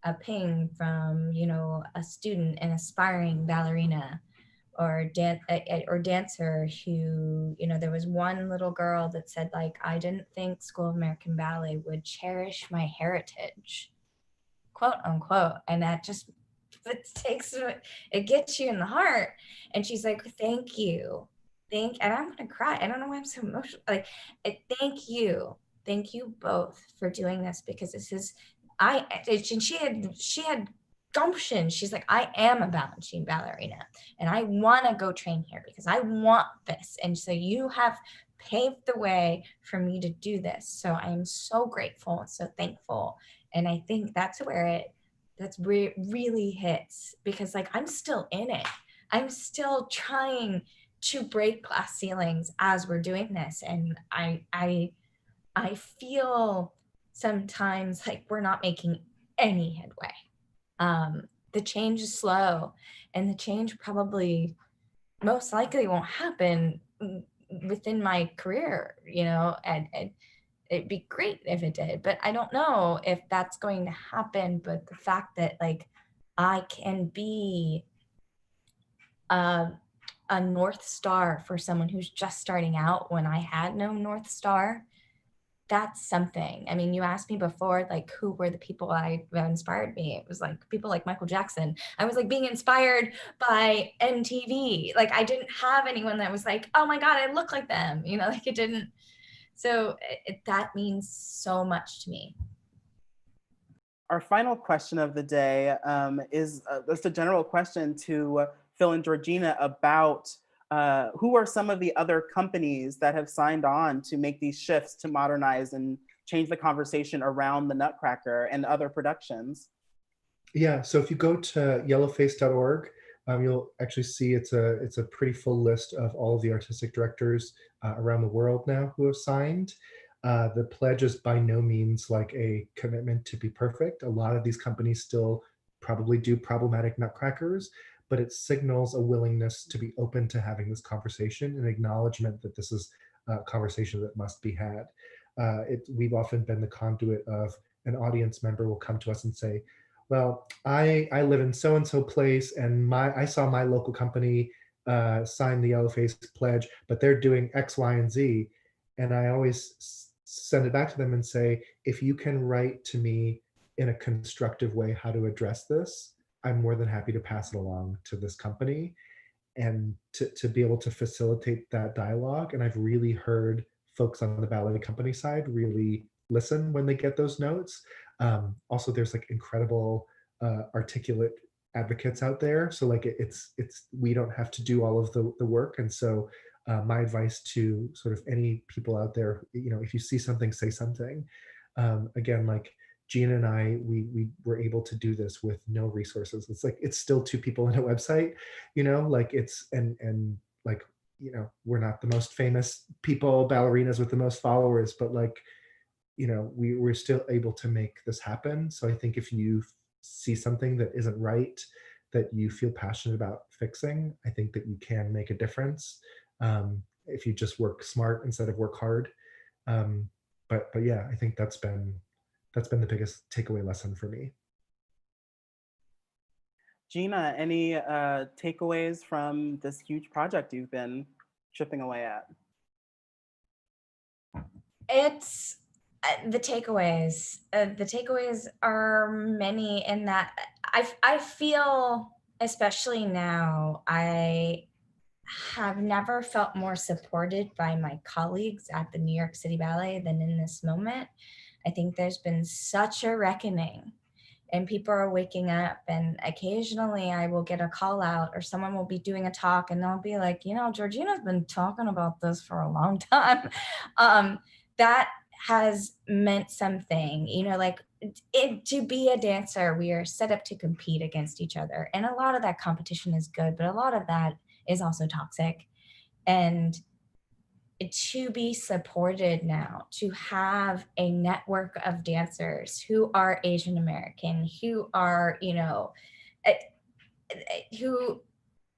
[SPEAKER 3] a ping from, you know, a student, an aspiring ballerina or dancer who, you know, there was one little girl that said, like, I didn't think School of American Ballet would cherish my heritage, quote unquote. And that just, it gets you in the heart. And she's like, thank you. And I'm gonna cry. I don't know why I'm so emotional. Like, thank you both for doing this, because this is, and she had gumption. She's like, I am a Balanchine ballerina and I want to go train here because I want this. And so you have paved the way for me to do this. So I am so grateful and so thankful. And I think that's where really hits, because like I'm still in it. I'm still trying to break glass ceilings as we're doing this. And I feel sometimes like we're not making any headway. The change is slow, and the change probably most likely won't happen within my career, and it'd be great if it did, but I don't know if that's going to happen. But the fact that like I can be a North Star for someone who's just starting out when I had no North Star, that's something. I mean, you asked me before, like, who were the people that inspired me? It was like people like Michael Jackson. I was like being inspired by MTV. Like, I didn't have anyone that was like, oh my God, I look like them. Like it didn't. So that means so much to me.
[SPEAKER 2] Our final question of the day is just a general question to Phil and Georgina about who are some of the other companies that have signed on to make these shifts to modernize and change the conversation around the Nutcracker and other productions?
[SPEAKER 4] Yeah, so if you go to yellowface.org, you'll actually see it's a pretty full list of all of the artistic directors around the world now who have signed. The pledge is by no means like a commitment to be perfect. A lot of these companies still probably do problematic nutcrackers, but it signals a willingness to be open to having this conversation, an acknowledgement that this is a conversation that must be had. We've often been the conduit of an audience member will come to us and say, well, I live in so-and-so place, and I saw my local company sign the Yellowface pledge, but they're doing X, Y, and Z. And I always send it back to them and say, if you can write to me in a constructive way how to address this, I'm more than happy to pass it along to this company and to be able to facilitate that dialogue. And I've really heard folks on the ballet company side really listen when they get those notes. Also, there's like incredible articulate advocates out there. So like it's we don't have to do all of the work. And so my advice to sort of any people out there, if you see something, say something. Again, like Gina and I, we were able to do this with no resources. It's like, it's still two people on a website, like it's, and like, we're not the most famous people, ballerinas with the most followers, but like, we're still able to make this happen. So I think if you see something that isn't right, that you feel passionate about fixing, I think that you can make a difference if you just work smart instead of work hard. But yeah, I think that's been the biggest takeaway lesson for me.
[SPEAKER 2] Gina, any takeaways from this huge project you've been chipping away at?
[SPEAKER 3] It's the takeaways. The takeaways are many in that I feel, especially now, I have never felt more supported by my colleagues at the New York City Ballet than in this moment. I think there's been such a reckoning, and people are waking up, and occasionally I will get a call out or someone will be doing a talk and they'll be like, Georgina's been talking about this for a long time. That has meant something, to be a dancer, we are set up to compete against each other. And a lot of that competition is good, but a lot of that is also toxic. And to be supported now, to have a network of dancers who are Asian American, who are, who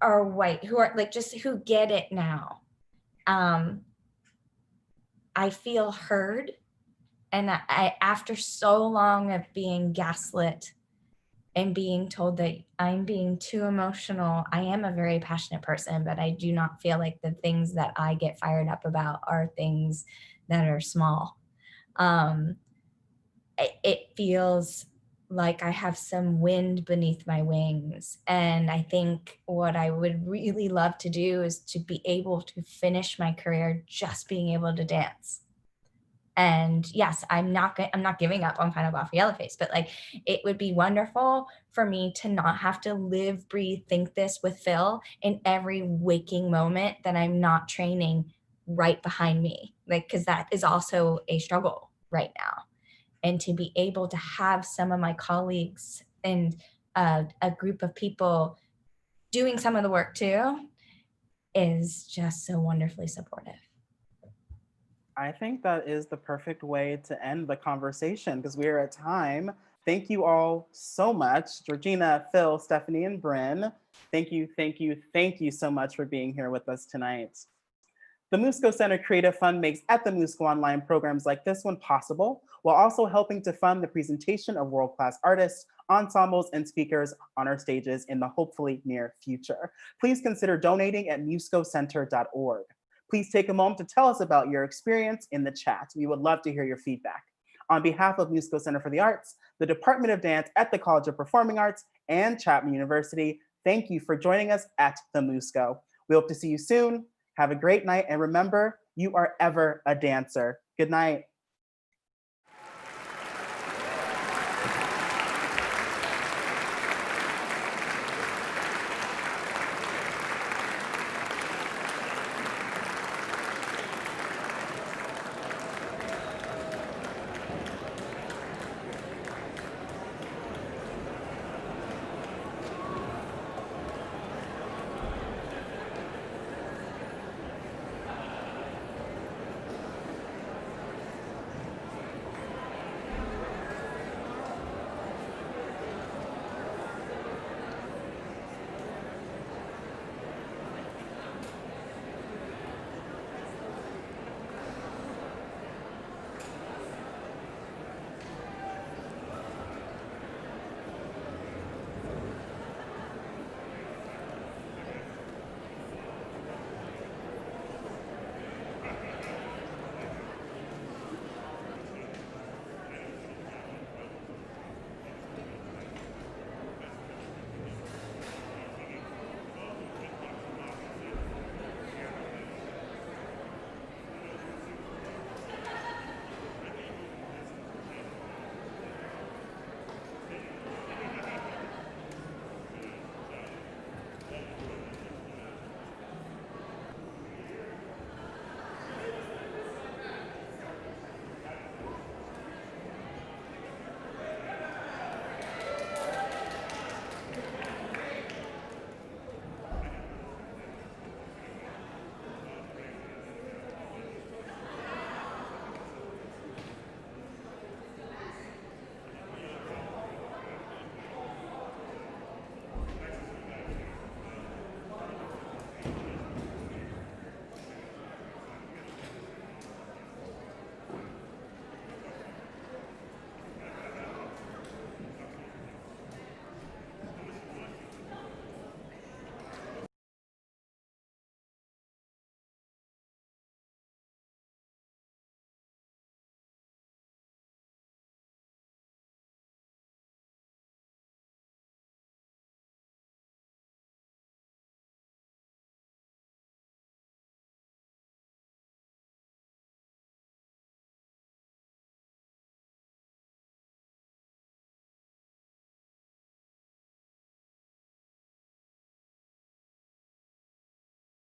[SPEAKER 3] are white, who are like, just who get it now. I feel heard. And after so long of being gaslit and being told that I'm being too emotional, I am a very passionate person, but I do not feel like the things that I get fired up about are things that are small. It feels like I have some wind beneath my wings. And I think what I would really love to do is to be able to finish my career just being able to dance. And yes, I'm not giving up on kind of off Yellowface, but like, it would be wonderful for me to not have to live, breathe, think this with Phil in every waking moment that I'm not training right behind me. Like, cause that is also a struggle right now. And to be able to have some of my colleagues and a group of people doing some of the work too, is just so wonderfully supportive.
[SPEAKER 2] I think that is the perfect way to end the conversation because we are at time. Thank you all so much. Georgina, Phil, Stephanie, and Brynn. Thank you, thank you, thank you so much for being here with us tonight. The Musco Center Creative Fund makes At the Musco Online programs like this one possible, while also helping to fund the presentation of world-class artists, ensembles, and speakers on our stages in the hopefully near future. Please consider donating at muscocenter.org. Please take a moment to tell us about your experience in the chat. We would love to hear your feedback. On behalf of Musco Center for the Arts, the Department of Dance at the College of Performing Arts, and Chapman University, thank you for joining us at the Musco. We hope to see you soon. Have a great night, and remember, you are ever a dancer. Good night.